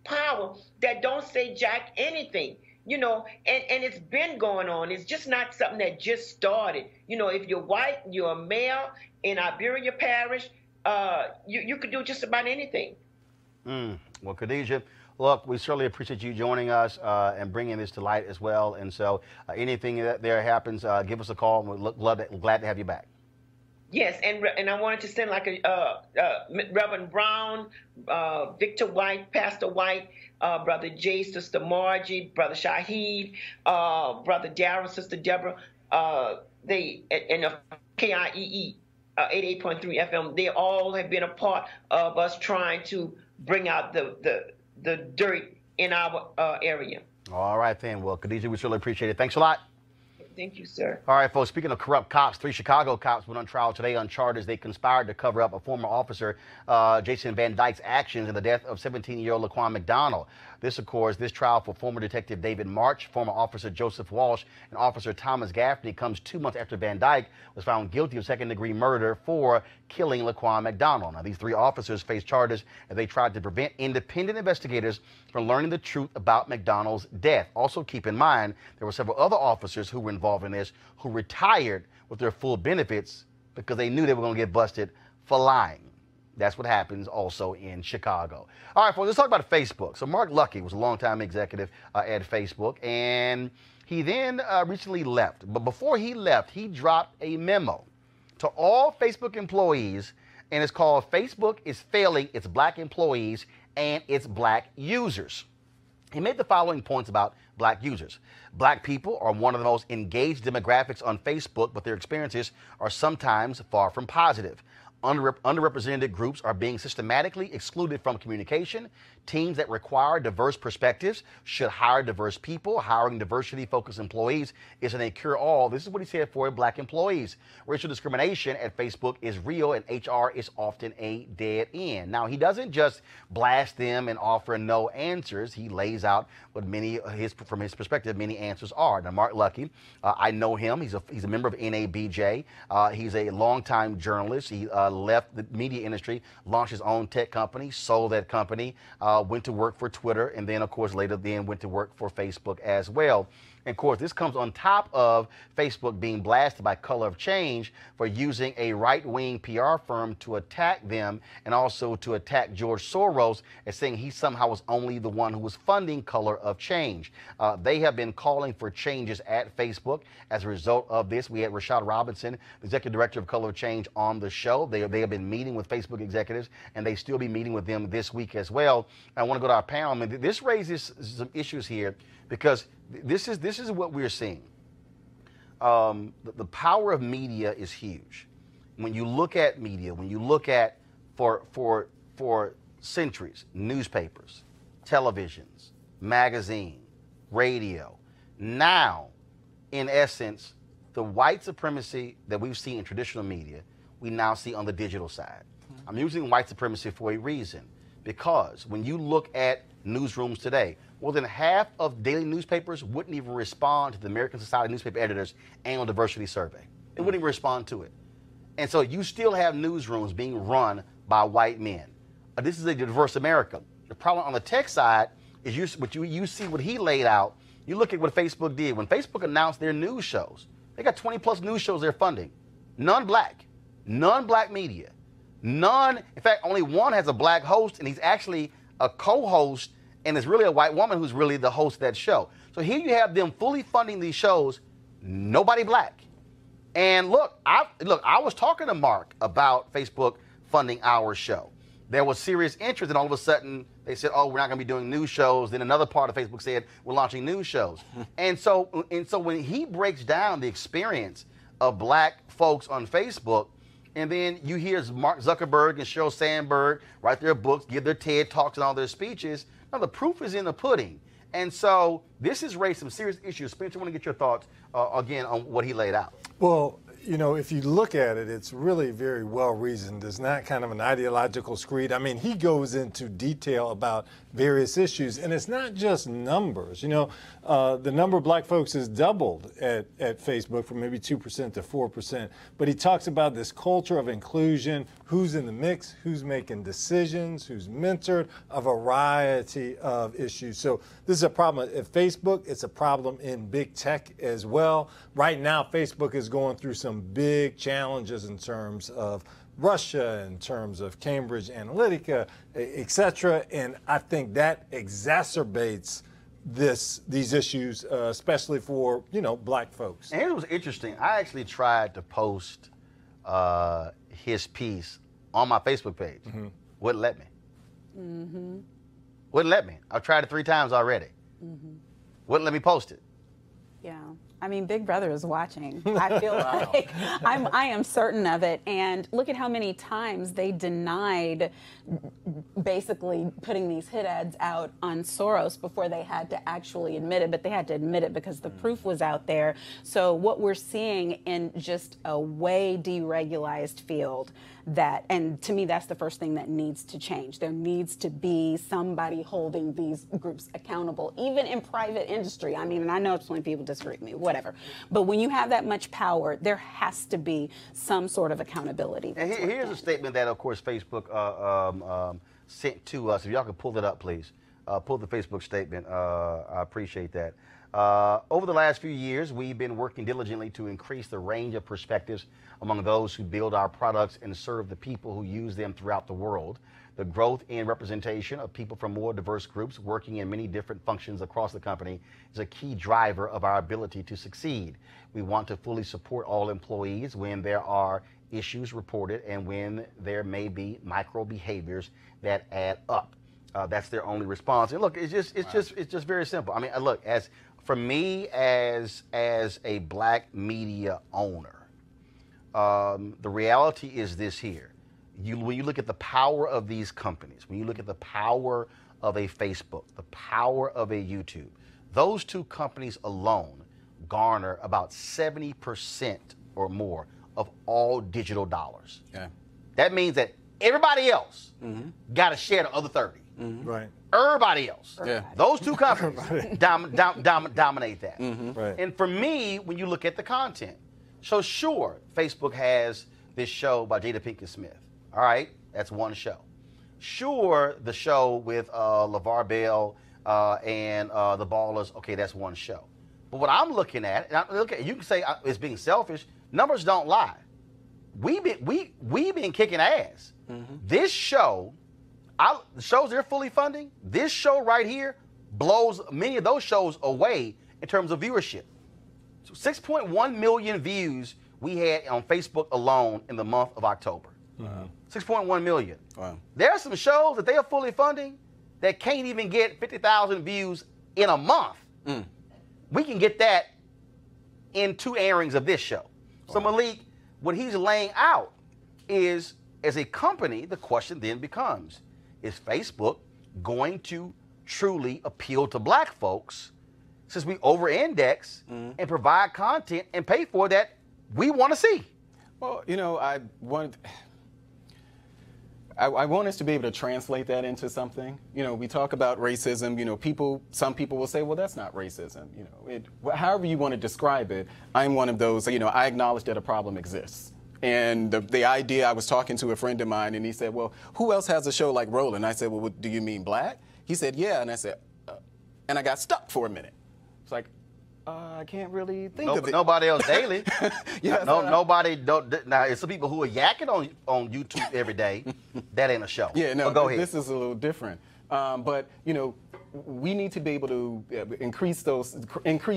power that don't say jack anything. You know, and it's been going on. It's just not something that just started. You know, if you're white, you're a male in Iberia Parish, you could do just about anything. Well, Khadijah, look, we certainly appreciate you joining us and bringing this to light as well. And so anything that there happens, give us a call, and we're glad to have you back. Yes, and I wanted to send like a Reverend Brown, Victor White, Pastor White, Brother Jay, Sister Margie, Brother Shaheed, Brother Darrell, Sister Deborah, they and KIEE 88.3 FM. They all have been a part of us trying to bring out the dirt in our area. All right, then. Well, Khadijah, we certainly appreciate it. Thanks a lot. Thank you, sir. All right, folks, speaking of corrupt cops, 3 Chicago cops went on trial today on charges they conspired to cover up a former officer, Jason Van Dyke's actions in the death of 17-year-old Laquan McDonald. This, of course, this trial for former Detective David March, former Officer Joseph Walsh, and Officer Thomas Gaffney comes 2 months after Van Dyke was found guilty of second-degree murder for killing Laquan McDonald. Now, these 3 officers face charges as they tried to prevent independent investigators from learning the truth about McDonald's death. Also, keep in mind, there were several other officers who were involved in this who retired with their full benefits because they knew they were going to get busted for lying. That's what happens also in Chicago. All right, folks, let's talk about Facebook. So Mark Lucky was a longtime executive at Facebook, and he then recently left. But before he left, he dropped a memo to all Facebook employees, and it's called Facebook is Failing Its Black Employees and Its Black Users. He made the following points about black users. Black people are one of the most engaged demographics on Facebook, but their experiences are sometimes far from positive. Underrepresented groups are being systematically excluded from communication. Teams that require diverse perspectives should hire diverse people. Hiring diversity-focused employees isn't a cure-all. This is what he said for black employees. Racial discrimination at Facebook is real, and HR is often a dead end. Now, he doesn't just blast them and offer no answers. He lays out what from his perspective, many answers are. Now, Mark Lucky, I know him. He's a member of NABJ. He's a longtime journalist. He left the media industry, launched his own tech company, sold that company, went to work for Twitter, and then, of course, later went to work for Facebook as well. And of course, this comes on top of Facebook being blasted by Color of Change for using a right-wing PR firm to attack them and also to attack George Soros as saying he somehow was only the one who was funding Color of Change. They have been calling for changes at Facebook. As a result of this, we had Rashad Robinson, the executive director of Color of Change, on the show. They have been meeting with Facebook executives, and they still be meeting with them this week as well. I want to go to our panel. I mean, this raises some issues here because this is what we're seeing. The power of media is huge. When you look at media, when you look at for centuries, newspapers, televisions, magazine, radio, now, in essence, the white supremacy that we've seen in traditional media, we now see on the digital side. I'm using white supremacy for a reason, because when you look at newsrooms today, more than half of daily newspapers wouldn't even respond to the American Society of Newspaper Editors annual diversity survey. They wouldn't even respond to it. And so you still have newsrooms being run by white men. This is a diverse America. The problem on the tech side is you see what he laid out. You look at what Facebook did. When Facebook announced their news shows, they got 20 plus news shows they're funding. None black media. None, in fact, only one has a black host, and he's actually a co-host, and it's really a white woman who's really the host of that show. So here you have them fully funding these shows, nobody black. And look, I was talking to Mark about Facebook funding our show. There was serious interest, and all of a sudden they said, "Oh, we're not going to be doing news shows." Then another part of Facebook said, "We're launching news shows." and so when he breaks down the experience of black folks on Facebook, and then you hear Mark Zuckerberg and Sheryl Sandberg write their books, give their TED Talks and all their speeches, now the proof is in the pudding. And so this has raised some serious issues. Spencer, I want to get your thoughts again on what he laid out. Well, you know, if you look at it, it's really very well reasoned. It's not kind of an ideological screed. I mean, he goes into detail about various issues, and it's not just numbers. You know, the number of black folks has doubled at Facebook from maybe 2% to 4%. But he talks about this culture of inclusion, who's in the mix, who's making decisions, who's mentored, a variety of issues. So this is a problem at Facebook. It's a problem in big tech as well. Right now, Facebook is going through some big challenges in terms of Russia, in terms of Cambridge Analytica, et cetera. And I think that exacerbates these issues, especially for, you know, black folks. And it was interesting. I actually tried to post his piece on my Facebook page. Mm-hmm. Wouldn't let me. Mm-hmm. Wouldn't let me. I've tried it 3 times already. Mm-hmm. Wouldn't let me post it. Yeah. I mean, Big Brother is watching. I feel like I am certain of it. And look at how many times they denied basically putting these hit ads out on Soros before they had to actually admit it. But they had to admit it because the proof was out there. So what we're seeing in just a way deregularized field, and to me, that's the first thing that needs to change. There needs to be somebody holding these groups accountable, even in private industry. I mean, and I know plenty of people disagree with me, whatever. But when you have that much power, there has to be some sort of accountability. And here's a statement that, of course, Facebook sent to us. If y'all could pull it up, please. Pull the Facebook statement. I appreciate that. Over the last few years, we've been working diligently to increase the range of perspectives among those who build our products and serve the people who use them throughout the world. The growth and representation of people from more diverse groups working in many different functions across the company is a key driver of our ability to succeed. We want to fully support all employees when there are issues reported and when there may be micro behaviors that add up. That's their only response. And look, it's just very simple. I mean, look, for me as a black media owner, the reality is this here. When you look at the power of these companies, when you look at the power of a Facebook, the power of a YouTube, those 2 companies alone garner about 70% or more of all digital dollars. Yeah. That means that everybody else got to share the other 30. Mm-hmm. Right. Everybody else. Yeah. Those 2 companies dominate that. Mm-hmm. Right. And for me, when you look at the content, so sure, Facebook has this show by Jada Pinkett Smith. All right, that's one show. Sure, the show with LeVar Bell and the Ballers, okay, that's one show. But what I'm looking at, you can say it's being selfish. Numbers don't lie. We've been kicking ass. This show, the shows they're fully funding, this show right here blows many of those shows away in terms of viewership. So 6.1 million views we had on Facebook alone in the month of October. 6.1 million. Wow. There are some shows that they are fully funding that can't even get 50,000 views in a month. We can get that in 2 airings of this show. So Malik, what he's laying out is, as a company, the question then becomes, is Facebook going to truly appeal to black folks since we over-index and provide content and pay for that we want to see? Well, you know, I want us to be able to translate that into something. You know, we talk about racism. You know, some people will say, well, that's not racism. You know, however you want to describe it, I'm one of those, you know, I acknowledge that a problem exists. And the idea, I was talking to a friend of mine, and he said, well, who else has a show like Roland? I said, well, what, do you mean black? He said, yeah. And I said, and I got stuck for a minute. It's like, I can't really think of it. Nobody else daily. Yes, nobody don't. Now, it's some people who are yakking on YouTube every day. That ain't a show. Yeah, no, but go ahead. This is a little different. But, you know, we need to be able to increase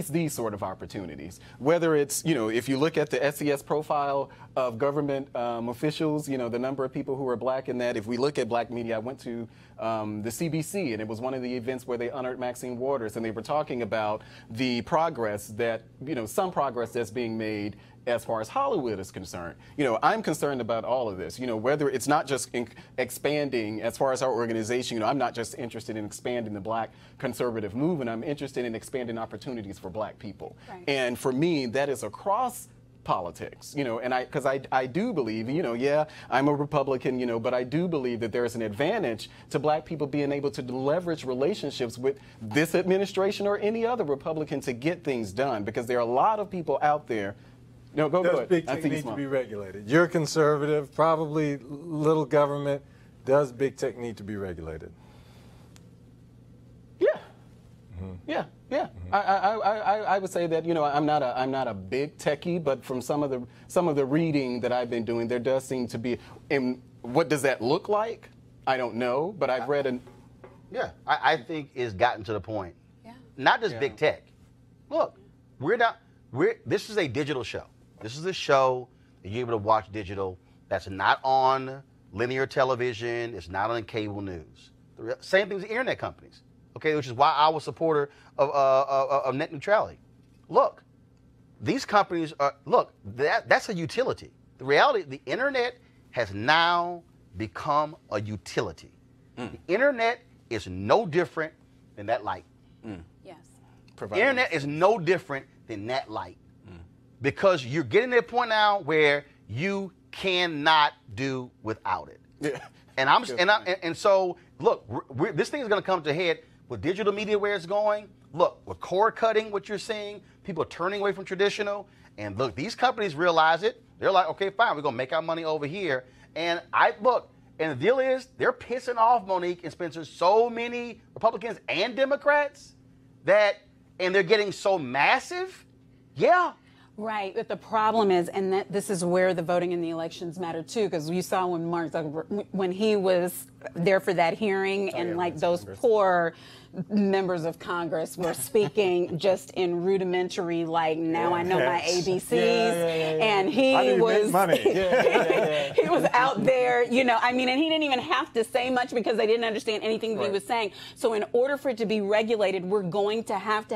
these sort of opportunities. Whether it's, you know, if you look at the SES profile of government officials, you know, the number of people who are black in that. If we look at black media, I went to the CBC, and it was one of the events where they honored Maxine Waters, and they were talking about the progress that, you know, some progress that's being made as far as Hollywood is concerned. You know, I'm concerned about all of this, you know, whether it's not just expanding as far as our organization. You know, I'm not just interested in expanding the black conservative movement. I'm interested in expanding opportunities for black people. Right. And for me, that is across politics, you know, and because I do believe, you know, yeah, I'm a Republican, you know, but I do believe that there is an advantage to black people being able to leverage relationships with this administration or any other Republican to get things done, because there are a lot of people out there. No, go ahead. Does big tech need to be regulated? You're conservative, probably little government. Does big tech need to be regulated? Yeah. Yeah, yeah. I would say that, you know, I'm not a big techie, but from some of the reading that I've been doing, there does seem to be. And what does that look like? I don't know, but I've read Yeah, I think it's gotten to the point. Yeah. Not just big tech. Look, this is a digital show. This is a show that you're able to watch digital that's not on linear television. It's not on cable news. The same thing as the internet companies, okay, which is why I was a supporter of net neutrality. Look, these companies are, that's a utility. The reality, the internet has now become a utility. The internet is no different than that light. Yes. The internet is no different than that light. Because you're getting to a point now where you cannot do without it. Yeah. And so look, this thing is going to come to a head with digital media where it's going. Look, with cord cutting, what you're seeing, people are turning away from traditional. And look, these companies realize it. They're like, okay, fine, we're going to make our money over here. And the deal is, they're pissing off, Monique and Spencer, so many Republicans and Democrats and they're getting so massive. Yeah. Right, but the problem is, and this is where the voting in the elections matter too, because you saw when Mark Zuckerberg, when he was there for that hearing, and like those poor members of Congress were speaking just in rudimentary, like, now I know my ABCs, and he was he was out there, you know, I mean, and he didn't even have to say much because they didn't understand anything that he was saying. So in order for it to be regulated, we're going to have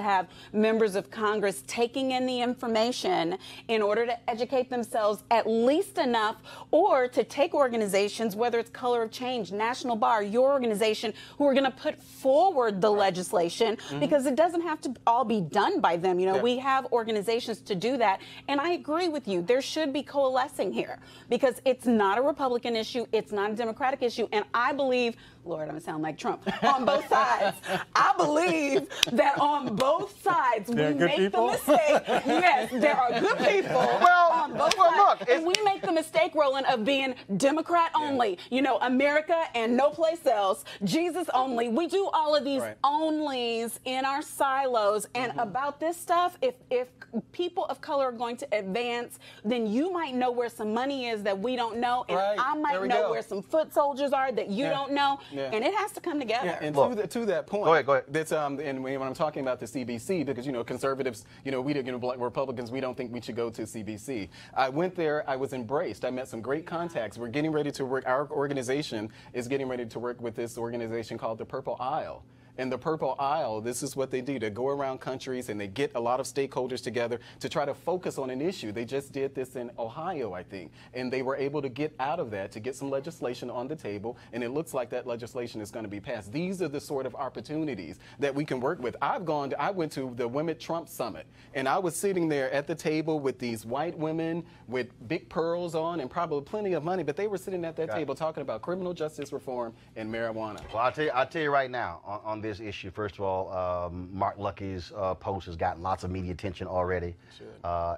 members of Congress taking in the information in order to educate themselves at least enough, or to take organizations, whether it's Color of Change, National Bar, your organization, who are going to put forward the legislation, because it doesn't have to all be done by them. You know, we have organizations to do that. And I agree with you. There should be coalescing here, because it's not a Republican issue. It's not a Democratic issue. And I believe, Lord, I'm going to sound like Trump, on both sides. I believe that on both sides we make the mistake. Yes, there are good people. Well, on both Well, sides. look, And we make the mistake, Roland, of being Democrat only. You know, America and no place else. Jesus only. We do all of these onlys in our silos. And about this stuff, if people of color are going to advance, then you might know where some money is that we don't know, and I might know where some foot soldiers are that you don't know, and it has to come together. Yeah, and to that point, go ahead. That's and when I'm talking about the CBC, because conservatives, black Republicans, we don't think we should go to CBC. I went there, I was embraced. I met some great contacts. We're getting ready to work. Our organization is getting ready to work with this organization called the Purple Isle. And the Purple Isle, this is what they do. They go around countries and they get a lot of stakeholders together to try to focus on an issue. They just did this in Ohio, I think. And they were able to get out of that, to get some legislation on the table. And it looks like that legislation is going to be passed. These are the sort of opportunities that we can work with. I went to the Women Trump Summit, and I was sitting there at the table with these white women with big pearls on and probably plenty of money, but they were sitting at that table talking about criminal justice reform and marijuana. Well, I'll tell you right now on this issue. First of all, Mark Lucky's post has gotten lots of media attention already,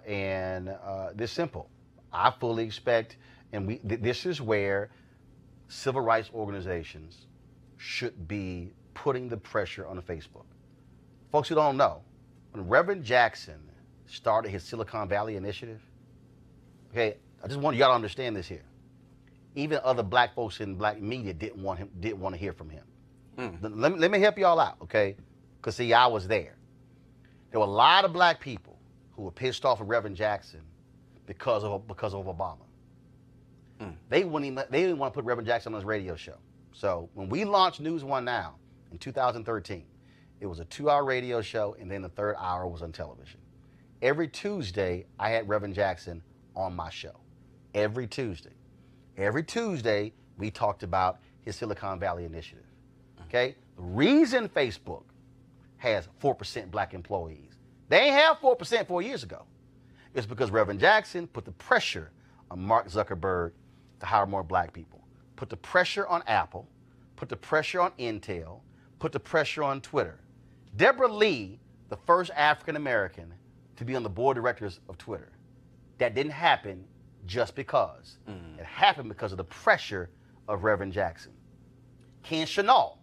and this is simple. I fully expect, and this is where civil rights organizations should be putting the pressure on Facebook. Folks who don't know, when Reverend Jackson started his Silicon Valley initiative, okay, I just want y'all to understand this here. Even other black folks in black media didn't want to hear from him. Let me help y'all out, okay? Because, see, I was there. There were a lot of black people who were pissed off at Reverend Jackson because of Obama. They didn't want to put Reverend Jackson on his radio show. So when we launched News One Now in 2013, it was a 2-hour radio show, and then the third hour was on television. Every Tuesday, I had Reverend Jackson on my show. Every Tuesday. Every Tuesday, we talked about his Silicon Valley initiative. Okay? The reason Facebook has 4% black employees, they ain't have 4% 4 years ago. It's because Reverend Jackson put the pressure on Mark Zuckerberg to hire more black people, put the pressure on Apple, put the pressure on Intel, put the pressure on Twitter. Deborah Lee, the first African American to be on the board of directors of Twitter. That didn't happen just because. It happened because of the pressure of Reverend Jackson. Ken Chenault,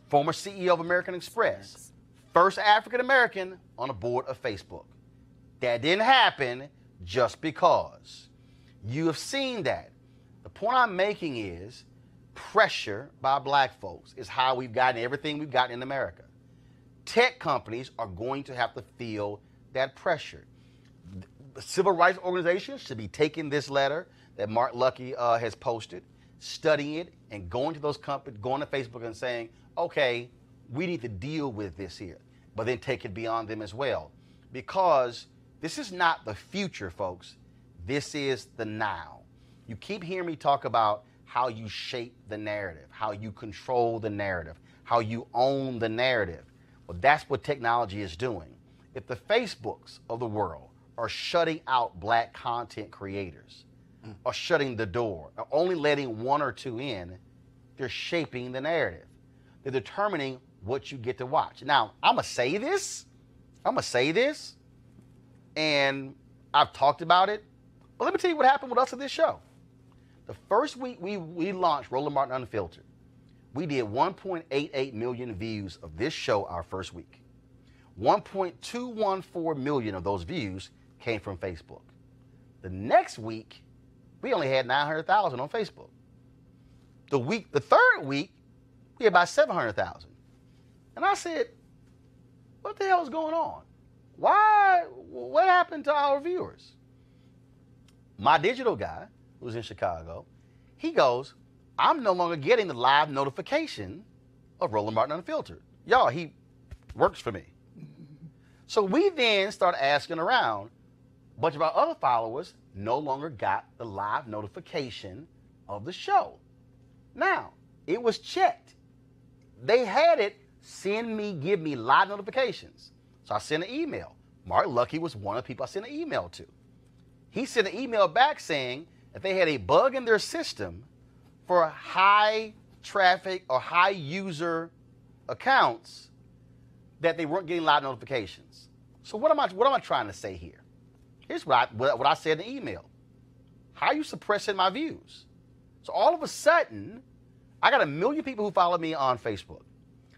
former CEO of American Express, first African American on the board of Facebook. That didn't happen just because. You have seen that. The point I'm making is pressure by black folks is how we've gotten everything we've gotten in America. Tech companies are going to have to feel that pressure. The civil rights organizations should be taking this letter that Mark Lucky has posted, studying it, and going to those companies, going to Facebook and saying, okay, we need to deal with this here, but then take it beyond them as well. Because this is not the future, folks. This is the now. You keep hearing me talk about how you shape the narrative, how you control the narrative, how you own the narrative. Well, that's what technology is doing. If the Facebooks of the world are shutting out black content creators, or shutting the door, or only letting one or two in, they're shaping the narrative. They're determining what you get to watch. Now, I'm going to say this, and I've talked about it, but let me tell you what happened with us at this show. The first week we launched Roland Martin Unfiltered, we did 1.88 million views of this show our first week. 1.214 million of those views came from Facebook. The next week, we only had 900,000 on Facebook. The third week, we had about 700,000. And I said, what the hell is going on? What happened to our viewers? My digital guy, who's in Chicago, he goes, I'm no longer getting the live notification of Roland Martin Unfiltered. Y'all, he works for me. So we then started asking around. A bunch of our other followers no longer got the live notification of the show. Now, it was checked. They had it, give me live notifications. So I sent an email. Mark Lucky was one of the people I sent an email to. He sent an email back saying that they had a bug in their system for high traffic or high user accounts that they weren't getting live notifications. So what am I trying to say here? Here's what I said in the email. How are you suppressing my views? So all of a sudden, I got 1 million people who follow me on Facebook.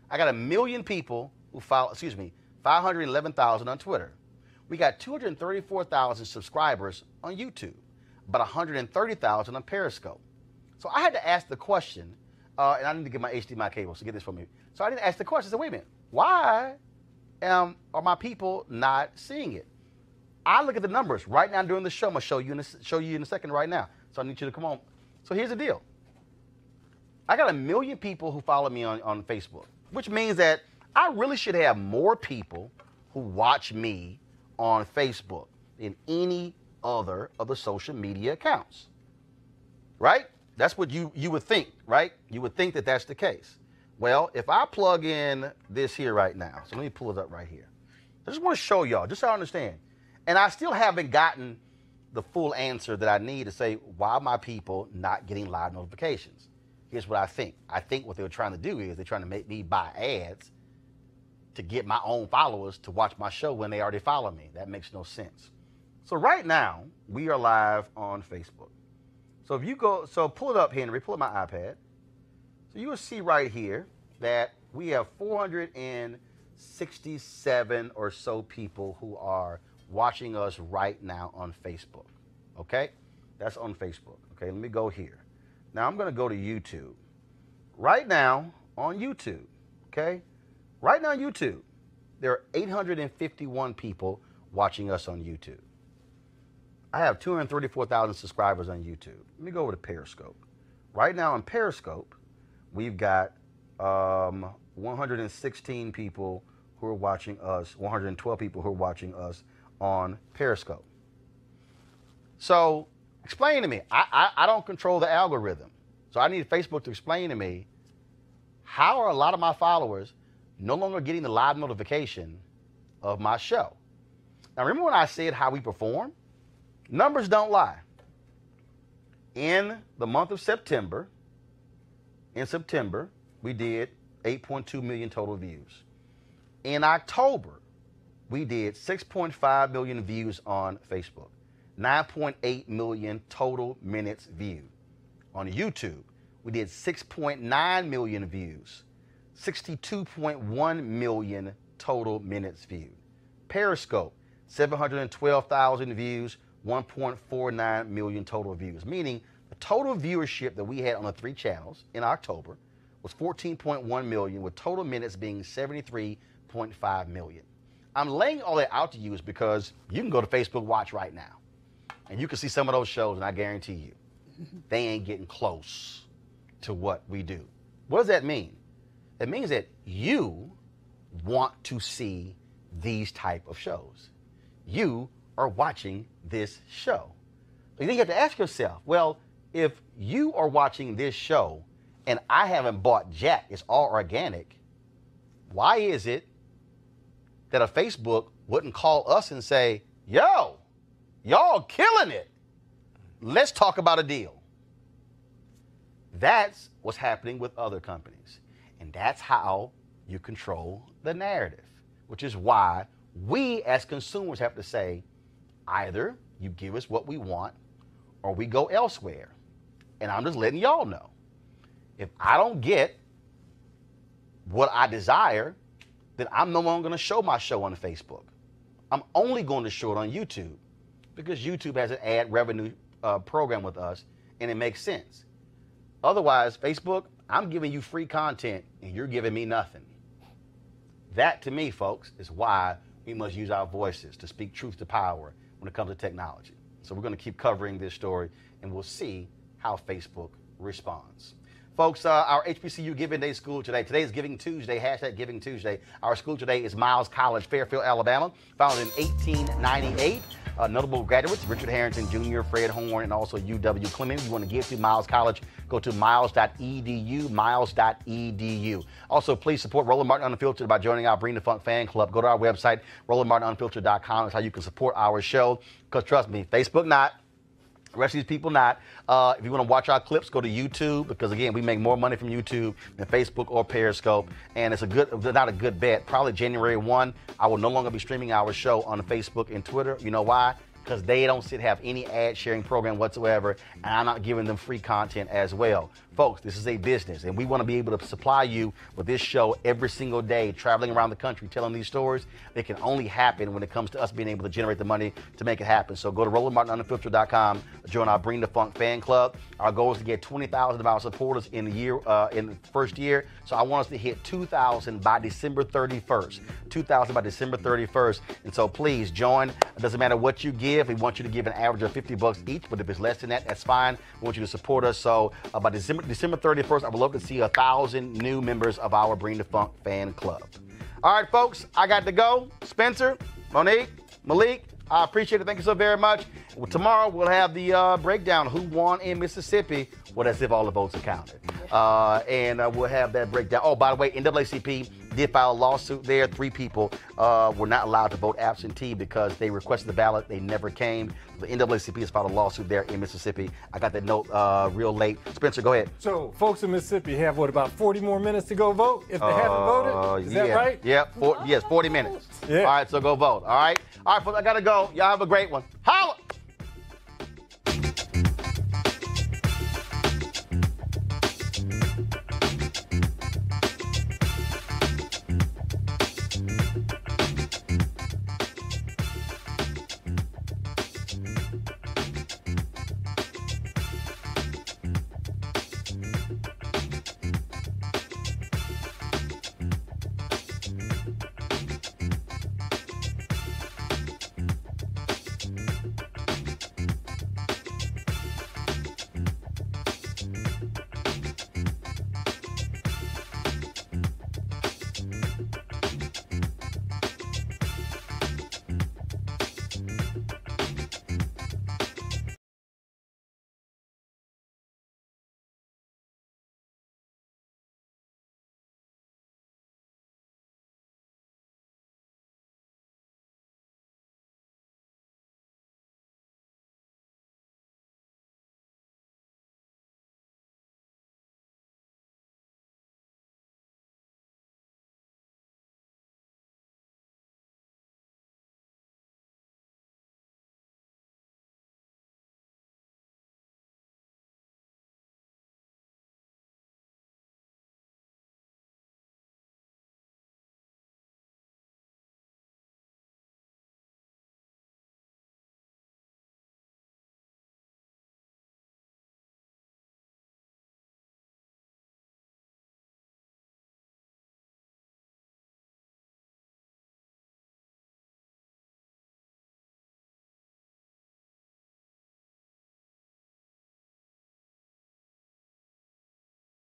I got 1 million people who follow, 511,000 on Twitter. We got 234,000 subscribers on YouTube, about 130,000 on Periscope. So I had to ask the question, and I need to get my HDMI cable, so get this for me. So I didn't ask the question. I said, wait a minute, why are my people not seeing it? I look at the numbers right now during the show. I'm going to show you in a second right now. So I need you to come on. So here's the deal. I got 1 million people who follow me on Facebook, which means that I really should have more people who watch me on Facebook than any other of the social media accounts. Right? That's what you would think, right? You would think that that's the case. Well, if I plug in this here right now, so let me pull it up right here. I just want to show y'all, just so I understand. And I still haven't gotten the full answer that I need to say, why are my people not getting live notifications? Here's what I think. I think what they were trying to do is they're trying to make me buy ads to get my own followers to watch my show when they already follow me. That makes no sense. So right now, we are live on Facebook. So if you go, so pull it up, Henry, pull up my iPad. So you will see right here that we have 467 or so people who are watching us right now on Facebook. Okay? That's on Facebook. Okay, let me go here. Now I'm going to go to YouTube. Right now on YouTube, okay? Right now on YouTube, there are 851 people watching us on YouTube. I have 234,000 subscribers on YouTube. Let me go over to Periscope. Right now on Periscope, we've got 116 people who are watching us, 112 people who are watching us on Periscope. So explain to me, I don't control the algorithm. So I need Facebook to explain to me, how are a lot of my followers no longer getting the live notification of my show? Now remember when I said how we perform? Numbers don't lie. In the month of September, we did 8.2 million total views. In October, we did 6.5 million views on Facebook, 9.8 million total minutes viewed. On YouTube, we did 6.9 million views, 62.1 million total minutes viewed. Periscope, 712,000 views, 1.49 million total views, meaning the total viewership that we had on the 3 channels in October was 14.1 million, with total minutes being 73.5 million. I'm laying all that out to you is because you can go to Facebook Watch right now, and you can see some of those shows, and I guarantee you, they ain't getting close to what we do. What does that mean? It means that you want to see these type of shows. You are watching this show. So then you have to ask yourself, well, if you are watching this show and I haven't bought jack, it's all organic, why is it that a Facebook wouldn't call us and say, yo, y'all killing it. Let's talk about a deal. That's what's happening with other companies. And that's how you control the narrative, which is why we as consumers have to say, either you give us what we want or we go elsewhere. And I'm just letting y'all know, if I don't get what I desire, then I'm no longer going to show my show on Facebook. I'm only going to show it on YouTube because YouTube has an ad revenue program with us, and it makes sense. Otherwise, Facebook, I'm giving you free content and you're giving me nothing. That, to me, folks, is why we must use our voices to speak truth to power when it comes to technology. So we're going to keep covering this story, and we'll see how Facebook responds. Folks, our HBCU Giving Day School today. Today is Giving Tuesday, hashtag Giving Tuesday. Our school today is Miles College, Fairfield, Alabama, founded in 1898. Notable graduates, Richard Harrington Jr., Fred Horn, and also UW Clemens. You want to give to Miles College, go to miles.edu, miles.edu. Also, please support Roland Martin Unfiltered by joining our Bring the Funk fan club. Go to our website, RolandMartinUnfiltered.com. That's how you can support our show. Because trust me, Facebook not. The rest of these people not. If you want to watch our clips, go to YouTube, because again, we make more money from YouTube than Facebook or Periscope. And it's not a good bet. Probably January 1, I will no longer be streaming our show on Facebook and Twitter. You know why? because they don't have any ad sharing program whatsoever, and I'm not giving them free content as well. Folks, this is a business, and we want to be able to supply you with this show every single day, traveling around the country, telling these stories. They can only happen when it comes to us being able to generate the money to make it happen. So go to RolandMartinUnfiltered.com, join our Bring the Funk fan club. Our goal is to get 20,000 of our supporters in the year, in the first year. So I want us to hit 2,000 by December 31st. 2,000 by December 31st. And so please join. It doesn't matter what you give. We want you to give an average of $50 each, but if it's less than that, that's fine. We want you to support us. So by December 31st, I would love to see 1,000 new members of our Bring the Funk fan club. All right, folks, I got to go. Spencer, Monique, Malik, I appreciate it. Thank you so very much. Well, tomorrow we'll have the breakdown who won in Mississippi. Well, that's if all the votes are counted. And we'll have that breakdown. Oh, by the way, NAACP did file a lawsuit there. 3 people were not allowed to vote absentee because they requested the ballot. They never came. The NAACP has filed a lawsuit there in Mississippi. I got that note real late. Spencer, go ahead. So folks in Mississippi have, what, about 40 more minutes to go vote if they haven't voted? Is that right? Yeah, yes, 40 minutes. Yeah. All right, so go vote. All right. All right, folks, I got to go. Y'all have a great one. Hi.